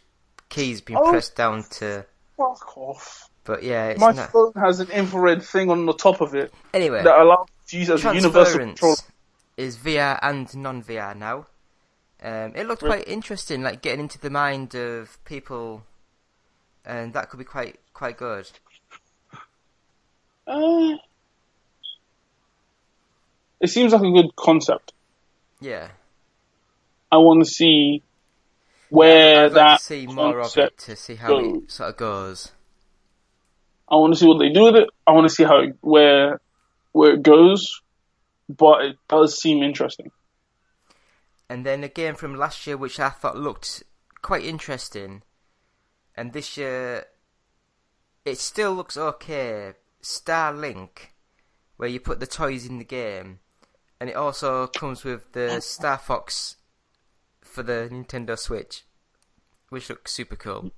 key's been pressed down to Fuck off. But yeah, it's My not... phone has an infrared thing on the top of it Anyway, that allows you to use as a universal controller. Transference is VR and non-VR now. It looked quite interesting, like getting into the mind of people, and that could be quite good. It seems like a good concept. Yeah. I want to see where I'd like that to see more of it to see how it sort of goes. I want to see what they do with it. I want to see where it goes, but it does seem interesting. And then a game from last year which I thought looked quite interesting, and this year it still looks okay. Starlink, where you put the toys in the game, and it also comes with the Star Fox for the Nintendo Switch, which looks super cool.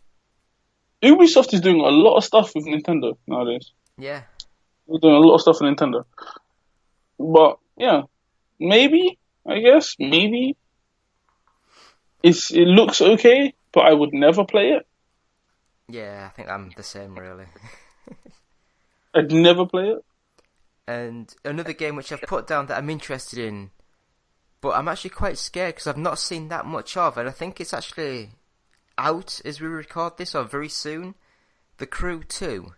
Ubisoft is doing a lot of stuff with Nintendo nowadays. Yeah. They're doing a lot of stuff with Nintendo. But, yeah, maybe, I guess, maybe. It looks okay, but I would never play it. Yeah, I think I'm the same, really. I'd never play it. And another game which I've put down that I'm interested in, but I'm actually quite scared because I've not seen that much of, and I think it's actually out as we record this, or very soon. The Crew 2.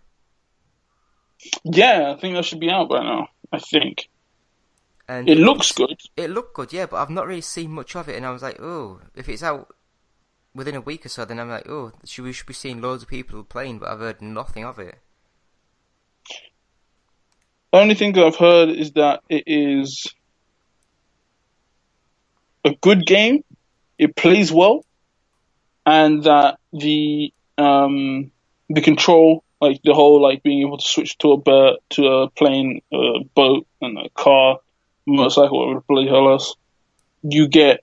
Yeah, I think that should be out by now, I think. And it looks good. It looked good, yeah, but I've not really seen much of it, and I was like, oh, if it's out within a week or so, then I'm like, oh, we should be seeing loads of people playing, but I've heard nothing of it. The only thing that I've heard is that it is a good game, it plays well, and that the control, like the whole like being able to switch to a plane, a boat, and a car, motorcycle, whatever the bloody hell else, you get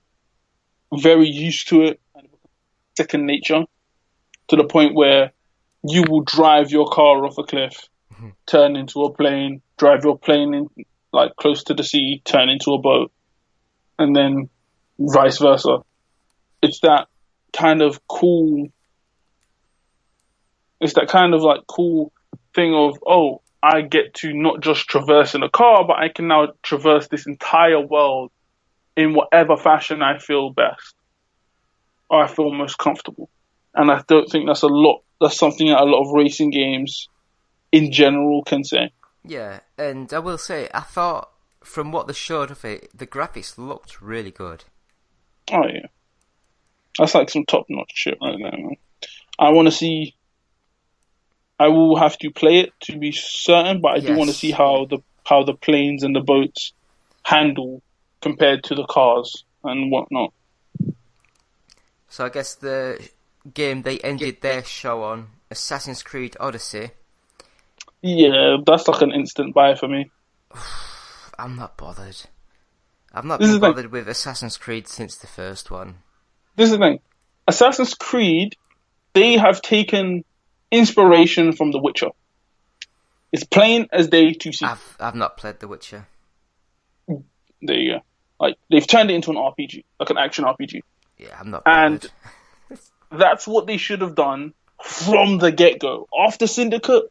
very used to it and it becomes second nature to the point where you will drive your car off a cliff, turn into a plane, drive your plane in like close to the sea, turn into a boat, and then vice versa. It's that kind of cool. It's that kind of like cool thing of, oh, I get to not just traverse in a car, but I can now traverse this entire world in whatever fashion I feel best or I feel most comfortable. And I don't think that's something that a lot of racing games in general can say. Yeah, and I will say, I thought from what they showed of it, the graphics looked really good. Oh yeah. That's like some top-notch shit right there, man. I want to see. I will have to play it to be certain, but I do want to see how the planes and the boats handle compared to the cars and whatnot. So I guess the game they ended their show on, Assassin's Creed Odyssey. Yeah, that's like an instant buy for me. I'm not bothered. I've not been bothered with Assassin's Creed since the first one. This is the thing. Assassin's Creed, they have taken inspiration from The Witcher. It's plain as day to see. I've not played The Witcher. There you go. Like, they've turned it into an RPG, like an action RPG. Yeah, I'm not bothered. And that's what they should have done from the get-go. After Syndicate,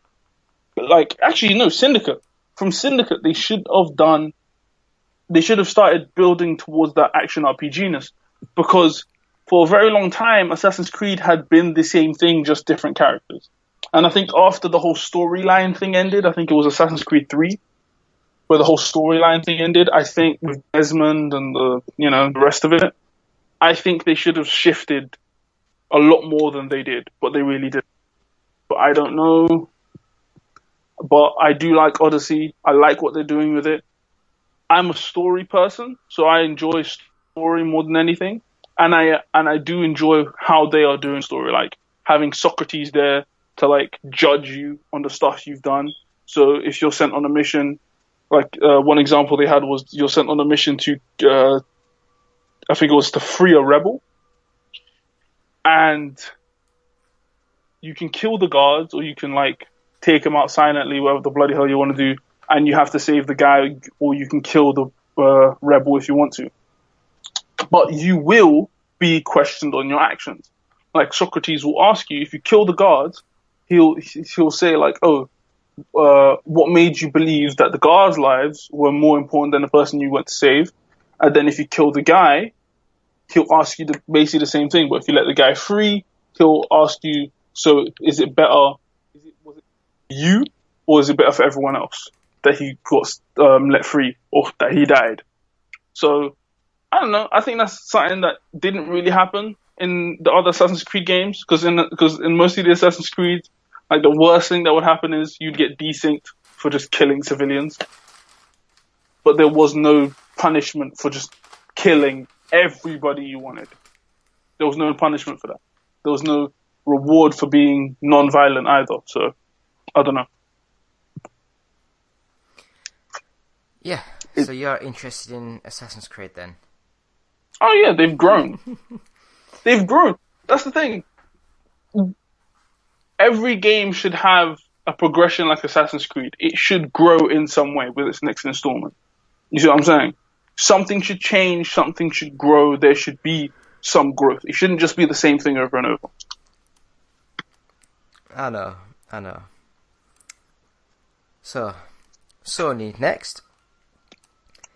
Syndicate. From Syndicate, they should have started building towards that action RPG-ness. Because for a very long time, Assassin's Creed had been the same thing, just different characters. And I think after the whole storyline thing ended, I think it was Assassin's Creed 3, where the whole storyline thing ended, I think with Desmond and the rest of it, I think they should have shifted a lot more than they did, but they really did. But I don't know. But I do like Odyssey. I like what they're doing with it. I'm a story person, so I enjoy story more than anything. And I do enjoy how they are doing story, like having Socrates there to like judge you on the stuff you've done. So if you're sent on a mission, like one example they had was you're sent on a mission to, I think it was to free a rebel, and you can kill the guards or you can like take them out silently, whatever the bloody hell you want to do, and you have to save the guy, or you can kill the rebel if you want to. But you will be questioned on your actions. Like Socrates will ask you, if you kill the guards, he'll say like, oh, what made you believe that the guards' lives were more important than the person you went to save? And then if you kill the guy, he'll ask you basically the same thing. But if you let the guy free, he'll ask you, so is it better? Was it you, or is it better for everyone else that he got let free or that he died? So I don't know. I think that's something that didn't really happen in the other Assassin's Creed games, because in most of the Assassin's Creed, like the worst thing that would happen is you'd get desynced for just killing civilians, but there was no punishment for just killing everybody you wanted. There was no punishment for that. There was no reward for being non-violent either. So I don't know. Yeah. So you're interested in Assassin's Creed then? Oh yeah, they've grown. They've grown. That's the thing. Every game should have a progression like Assassin's Creed. It should grow in some way with its next installment. You see what I'm saying? Something should change, something should grow, there should be some growth. It shouldn't just be the same thing over and over. I know. So, Sony next.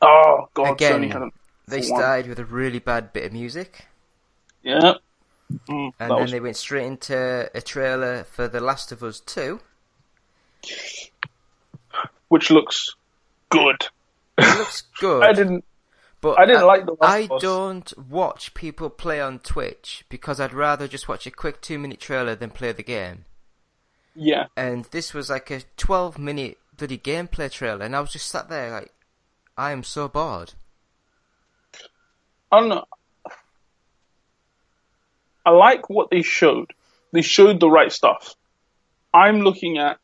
Oh, God, Again, Sony hadn't. They started with a really bad bit of music. Yeah. And then they went straight into a trailer for The Last of Us 2. Which looks good. It looks good. I didn't like The Last of Us. I don't watch people play on Twitch because I'd rather just watch a quick 2-minute trailer than play the game. Yeah. And this was like a 12-minute bloody gameplay trailer, and I was just sat there like, I am so bored. I don't know. I like what they showed. They showed the right stuff. I'm looking at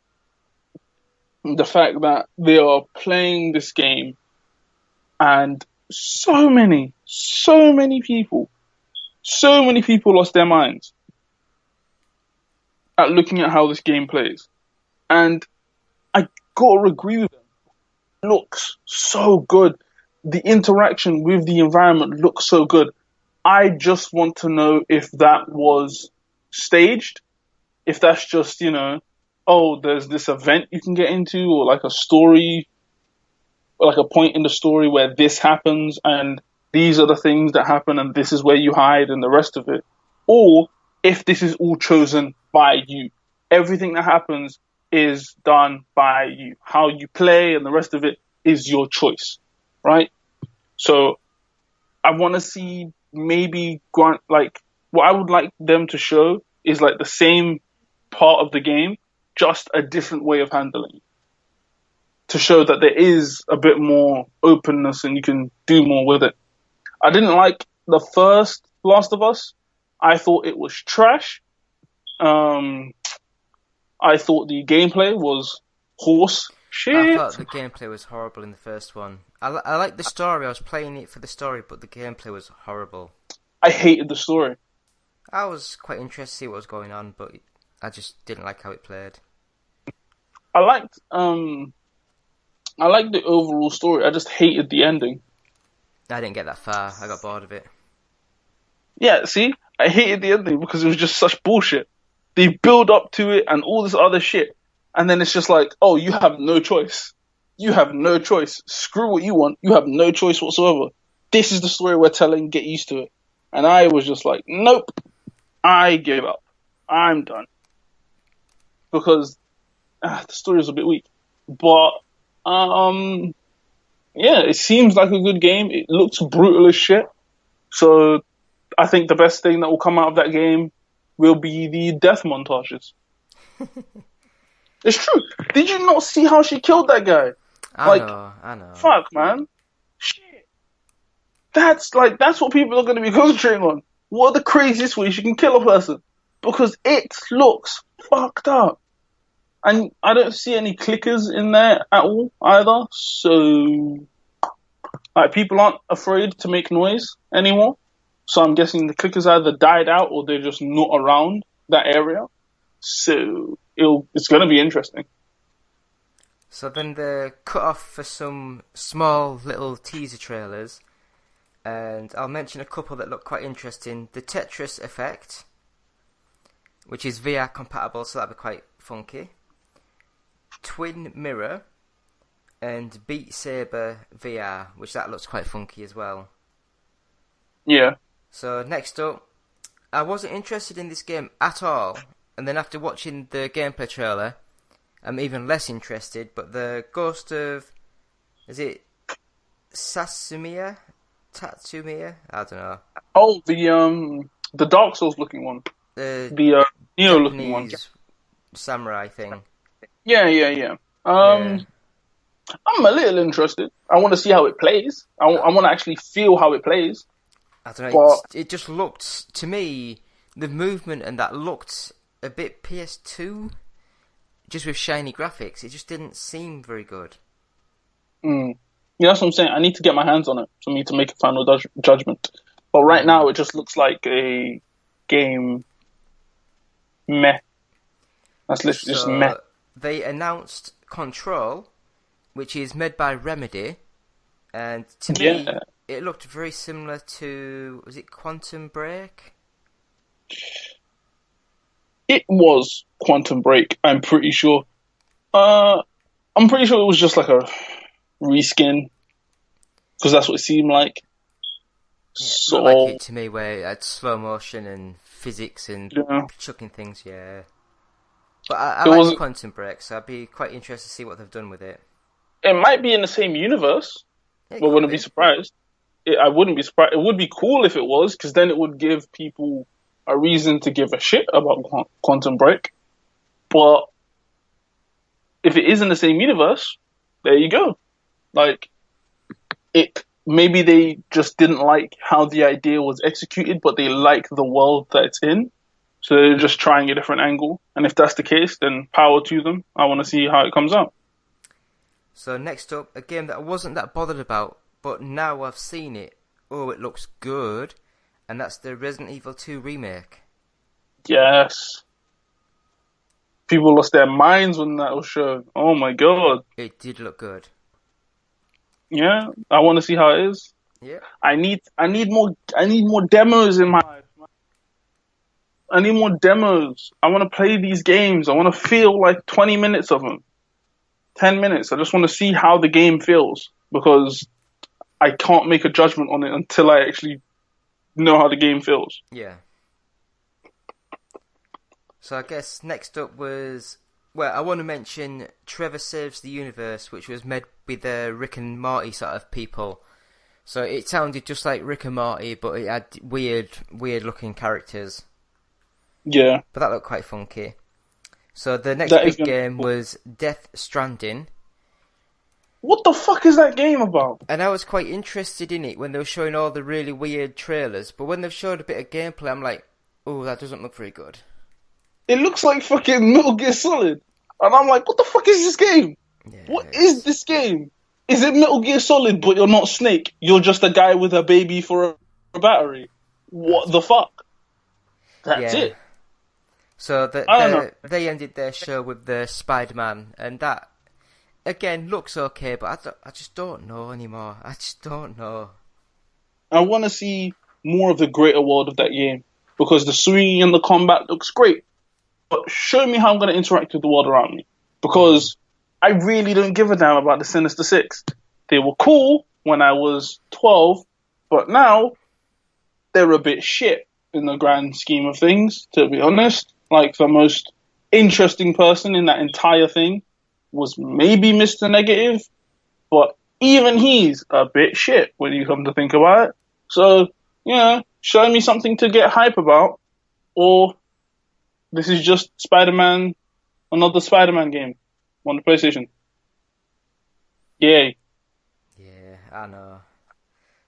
the fact that they are playing this game and so many people lost their minds at looking at how this game plays. And I gotta agree with them. It looks so good. The interaction with the environment looks so good. I just want to know if that was staged, if that's just, there's this event you can get into, or like a story, or like a point in the story where this happens and these are the things that happen and this is where you hide and the rest of it. Or if this is all chosen by you. Everything that happens is done by you. How you play and the rest of it is your choice, right? So I want to see maybe what I would like them to show is like the same part of the game, just a different way of handling it, to show that there is a bit more openness and you can do more with it. I didn't like the first Last of Us. I thought it was trash. I thought the gameplay was horse shit. I thought the gameplay was horrible in the first one. I liked the story. I was playing it for the story, but the gameplay was horrible. I hated the story. I was quite interested to see what was going on, but I just didn't like how it played. I liked the overall story. I just hated the ending. I didn't get that far. I got bored of it. Yeah, see? I hated the ending because it was just such bullshit. They build up to it and all this other shit. And then it's just like, oh, you have no choice. You have no choice. Screw what you want. You have no choice whatsoever. This is the story we're telling. Get used to it. And I was just like, nope. I give up. I'm done. Because the story was a bit weak. But, yeah, it seems like a good game. It looks brutal as shit. So I think the best thing that will come out of that game will be the death montages. It's true. Did you not see how she killed that guy? I know. Fuck, man. Shit. That's what people are going to be concentrating on. What are the craziest ways you can kill a person? Because it looks fucked up. And I don't see any clickers in there at all either. So, people aren't afraid to make noise anymore. So I'm guessing the clickers either died out or they're just not around that area. So it's going to be interesting. So then they cut off for some small little teaser trailers. And I'll mention a couple that look quite interesting. The Tetris Effect, which is VR compatible, so that'll be quite funky. Twin Mirror and Beat Saber VR, which that looks quite funky as well. Yeah. So next up, I wasn't interested in this game at all, and then after watching the gameplay trailer, I'm even less interested. But the Ghost of, is it Tatsumiya? I don't know. Oh, the Dark Souls looking one. The Neo looking one. Samurai thing. Yeah. I'm a little interested. I want to see how it plays. I want to actually feel how it plays. I don't know. It just looked, to me, the movement and that looked a bit PS2, just with shiny graphics. It just didn't seem very good. Yeah, that's what I'm saying. I need to get my hands on it for me to make a final judgment. But right now, it just looks like a game meh. That's literally just meh. They announced Control, which is made by Remedy, and to me, it looked very similar to, was it Quantum Break? It was Quantum Break, I'm pretty sure. I'm pretty sure it was just like a reskin, because that's what it seemed like. Yeah, it looked like it to me, where it had slow motion and physics and chucking things, yeah. But I like Quantum Break, so I'd be quite interested to see what they've done with it. It might be in the same universe, but I wouldn't be surprised. I wouldn't be surprised. It would be cool if it was, because then it would give people a reason to give a shit about Quantum Break. But if it is in the same universe, there you go. Like, maybe they just didn't like how the idea was executed, but they like the world that it's in. So they're just trying a different angle. And if that's the case, then power to them. I want to see how it comes out. So next up, a game that I wasn't that bothered about, but now I've seen it, it looks good. And that's the Resident Evil 2 remake. Yes. People lost their minds when that was shown. Oh my god. It did look good. Yeah, I want to see how it is. Yeah. I need more demos in my life. I need more demos. I want to play these games. I want to feel like 20 minutes of them. 10 minutes. I just want to see how the game feels, because I can't make a judgment on it until I actually know how the game feels. Yeah. So I guess next up was, I want to mention Trevor Saves the Universe, which was made with the Rick and Morty sort of people. So it sounded just like Rick and Morty, but it had weird looking characters. Yeah. But that looked quite funky. So the next big game was Death Stranding. What the fuck is that game about? And I was quite interested in it when they were showing all the really weird trailers, but when they've showed a bit of gameplay, I'm like, that doesn't look very good. It looks like fucking Metal Gear Solid. And I'm like, what the fuck is this game? Yeah, what is this game? Is it Metal Gear Solid, but you're not Snake? You're just a guy with a baby for a battery. What the fuck? That's it. So they ended their show with the Spider-Man, and that, again, looks okay, but I just don't know anymore. I just don't know. I want to see more of the greater world of that game, because the swinging and the combat looks great. But show me how I'm going to interact with the world around me, because I really don't give a damn about the Sinister Six. They were cool when I was 12, but now they're a bit shit in the grand scheme of things, to be honest. Like, the most interesting person in that entire thing was maybe Mr. Negative, but even he's a bit shit when you come to think about it. So, show me something to get hype about, or this is just Spider-Man, another Spider-Man game on the PlayStation. Yay. Yeah, I know.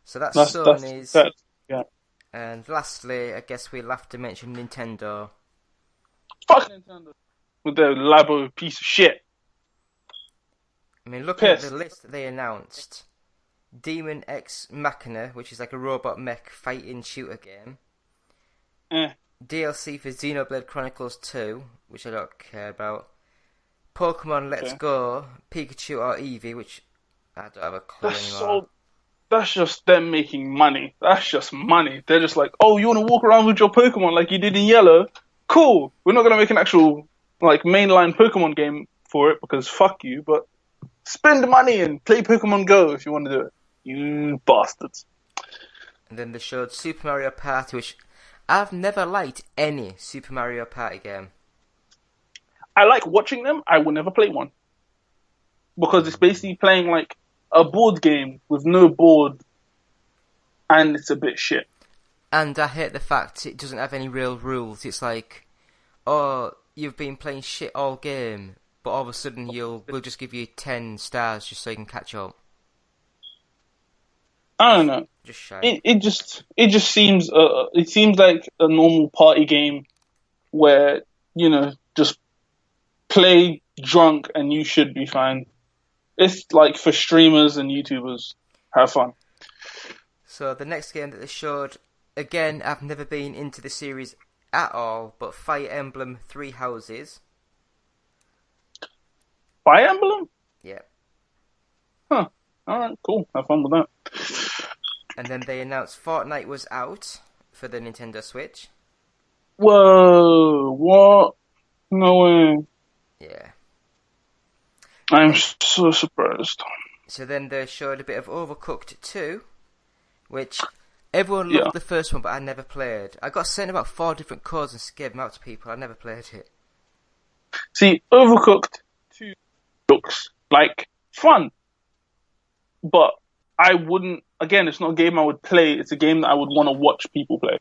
So that's Sony's. Yeah. And lastly, I guess we'll have to mention Nintendo. Fuck Nintendo. With their Labo piece of shit. I mean, looking at the list that they announced, Demon X Machina, which is like a robot mech fighting shooter game. DLC for Xenoblade Chronicles 2, which I don't care about. Pokemon Let's Go, Pikachu or Eevee, which I don't have a clue anymore. That's just them making money. That's just money. They're just like, you want to walk around with your Pokemon like you did in Yellow? Cool. We're not going to make an actual like mainline Pokemon game for it because fuck you, but spend the money and play Pokemon Go if you want to do it. You bastards. And then they showed Super Mario Party, which I've never liked any Super Mario Party game. I like watching them. I will never play one. Because it's basically playing like a board game with no board, and it's a bit shit. And I hate the fact it doesn't have any real rules. It's like, oh, you've been playing shit all game, but all of a sudden we'll just give you 10 stars just so you can catch up. I don't know. Just shy. It just seems it seems like a normal party game where, you know, just play drunk and you should be fine. It's like for streamers and YouTubers. Have fun. So the next game that they showed, again, I've never been into the series at all, but Fire Emblem Three Houses. Fire Emblem? Yeah. Huh. Alright, cool. Have fun with that. And then they announced Fortnite was out for the Nintendo Switch. Whoa, what? No way. Yeah. I'm so surprised. So then they showed a bit of Overcooked 2, which everyone loved the first one, but I never played. I got sent about 4 different codes and gave them out to people. I never played it. See, Overcooked 2 looks like fun. But I wouldn't, again, it's not a game I would play. It's a game that I would want to watch people play.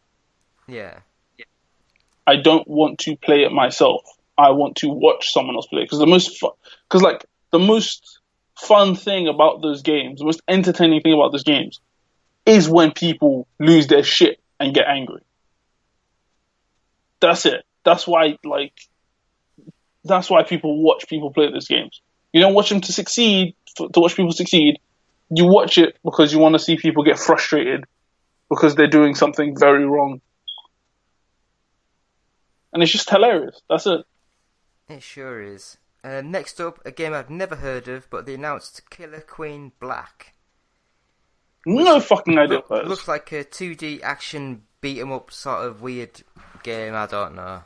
Yeah. I don't want to play it myself. I want to watch someone else play. Because the most fun thing about those games, the most entertaining thing about those games, is when people lose their shit and get angry. That's it. That's why people watch people play those games. You don't watch them to succeed, to watch people succeed. You watch it because you want to see people get frustrated because they're doing something very wrong. And it's just hilarious. That's it. It sure is. Next up, a game I've never heard of, but they announced Killer Queen Black. No fucking idea. Looks like a 2D action beat-em-up sort of weird game. I don't know.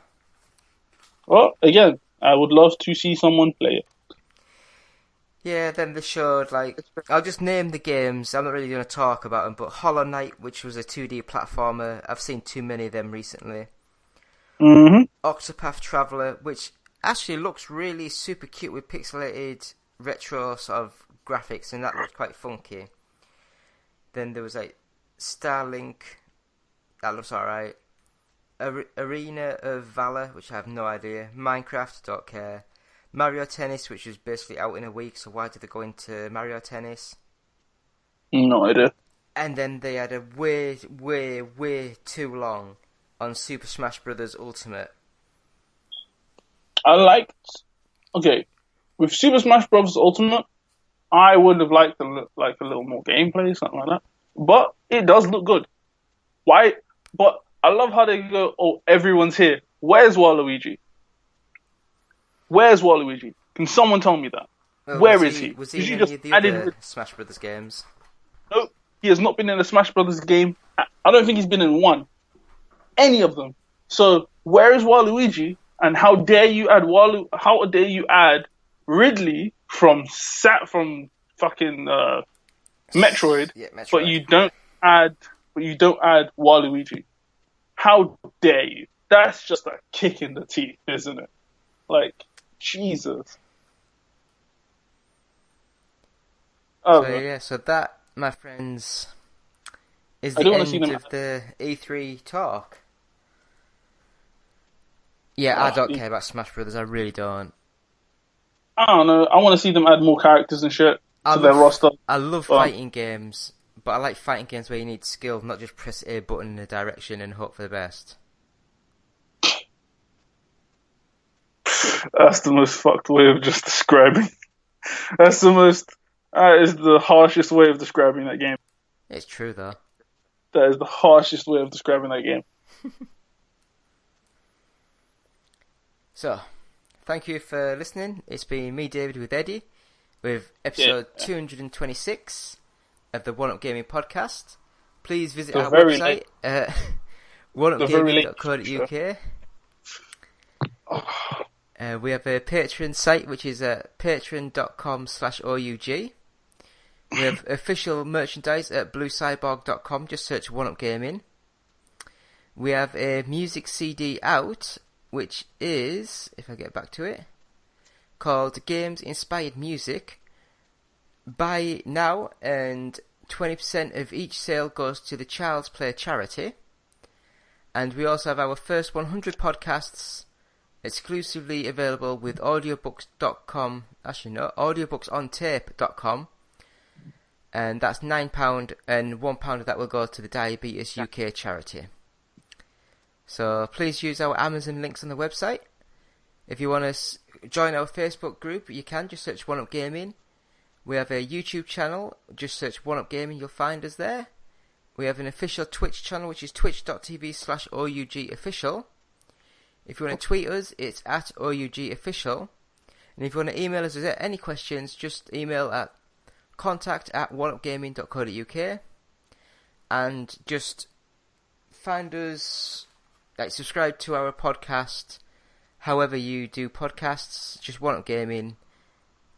Well, again, I would love to see someone play it. Yeah, then they showed, like, I'll just name the games, I'm not really going to talk about them, but Hollow Knight, which was a 2D platformer, I've seen too many of them recently. Mm-hmm. Octopath Traveler, which actually looks really super cute with pixelated retro sort of graphics, and that looked quite funky. Then there was, like, Starlink, that looks alright. Arena of Valor, which I have no idea. Minecraft, don't care. Mario Tennis, which was basically out in a week, so why did they go into Mario Tennis? No idea. And then they had a way, way, way too long on Super Smash Bros. Ultimate. With Super Smash Bros. Ultimate, I would have liked a little more gameplay, something like that. But it does look good. Why? But I love how they go, oh, everyone's here. Where's Waluigi? Where's Waluigi? Can someone tell me that? Well, Where is he? Was he in any of the other Smash Brothers games? No, he has not been in a Smash Brothers game. I don't think he's been in one. Any of them. So, where is Waluigi? And how dare you add Ridley from fucking Metroid, yeah, Metroid, but you don't add Waluigi. How dare you? That's just a kick in the teeth, isn't it? Like, Jesus. Oh, so that, my friends, is the end of the E3 talk. Yeah, I don't care about Smash Brothers, I really don't. I don't know, I want to see them add more characters and shit to their roster. I love fighting games, but I like fighting games where you need skill, not just press A button in a direction and hope for the best. That's the most fucked way of just describing. That is the harshest way of describing that game. It's true, though. That is the harshest way of describing that game. So, thank you for listening. It's been me, David, with Eddie, with episode 226 of the One Up Gaming podcast. Please visit our website, oneupgaming.co.uk. We have a Patreon site, which is patreon.com/OUG. We have official merchandise at bluecyborg.com. Just search 1UP Gaming. We have a music CD out, which is, if I get back to it, called Games Inspired Music. Buy it now, and 20% of each sale goes to the Child's Play charity. And we also have our first 100 podcasts exclusively available with audiobooks.com, audiobooksontape.com. And that's £9, and £1 of that will go to the Diabetes UK charity. So please use our Amazon links on the website. If you want to join our Facebook group, you can. Just search 1UP Gaming. We have a YouTube channel. Just search 1UP Gaming. You'll find us there. We have an official Twitch channel, which is twitch.tv/OUGofficial. If you want to tweet us, it's at OUGofficial. And if you want to email us with any questions, just email at contact@oneupgaming.co.uk. And just find us, subscribe to our podcast, however you do podcasts, just 1UP Gaming,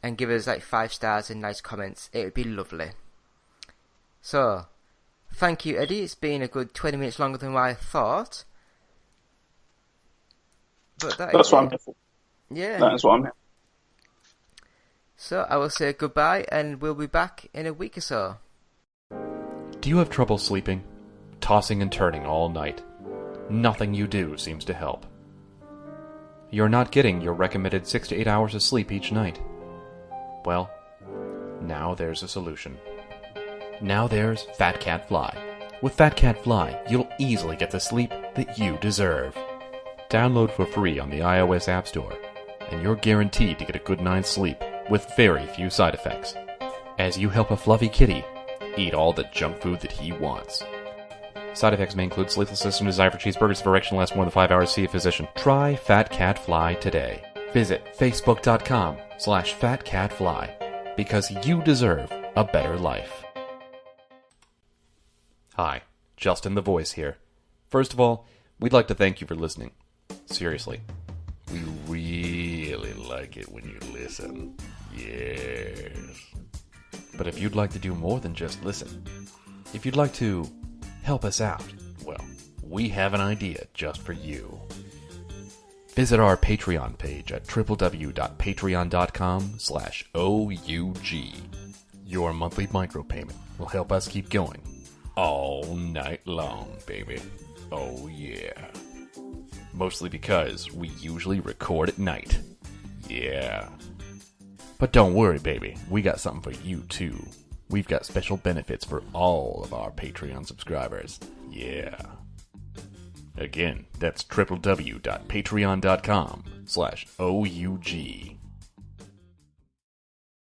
and give us 5 stars and nice comments. It would be lovely. So, thank you, Eddie. It's been a good 20 minutes longer than I thought. But that's what I'm here for. Yeah. That is what I'm here. So, I will say goodbye, and we'll be back in a week or so. Do you have trouble sleeping? Tossing and turning all night? Nothing you do seems to help. You're not getting your recommended 6 to 8 hours of sleep each night. Well, now there's a solution. Now there's Fat Cat Fly. With Fat Cat Fly, you'll easily get the sleep that you deserve. Download for free on the iOS App Store, and you're guaranteed to get a good night's sleep with very few side effects, as you help a fluffy kitty eat all the junk food that he wants. Side effects may include sleeplessness and desire for cheeseburgers. If erection lasts more than 5 hours, see a physician. Try Fat Cat Fly today. Visit facebook.com/fatcatfly, because you deserve a better life. Hi, Justin the Voice here. First of all, we'd like to thank you for listening. Seriously. We really like it when you listen. Yes. But if you'd like to do more than just listen, if you'd like to help us out, well, we have an idea just for you. Visit our Patreon page at www.patreon.com/OUG. Your monthly micropayment will help us keep going all night long, baby. Oh yeah. Mostly because we usually record at night. Yeah. But don't worry, baby. We got something for you, too. We've got special benefits for all of our Patreon subscribers. Yeah. Again, that's www.patreon.com/OUG.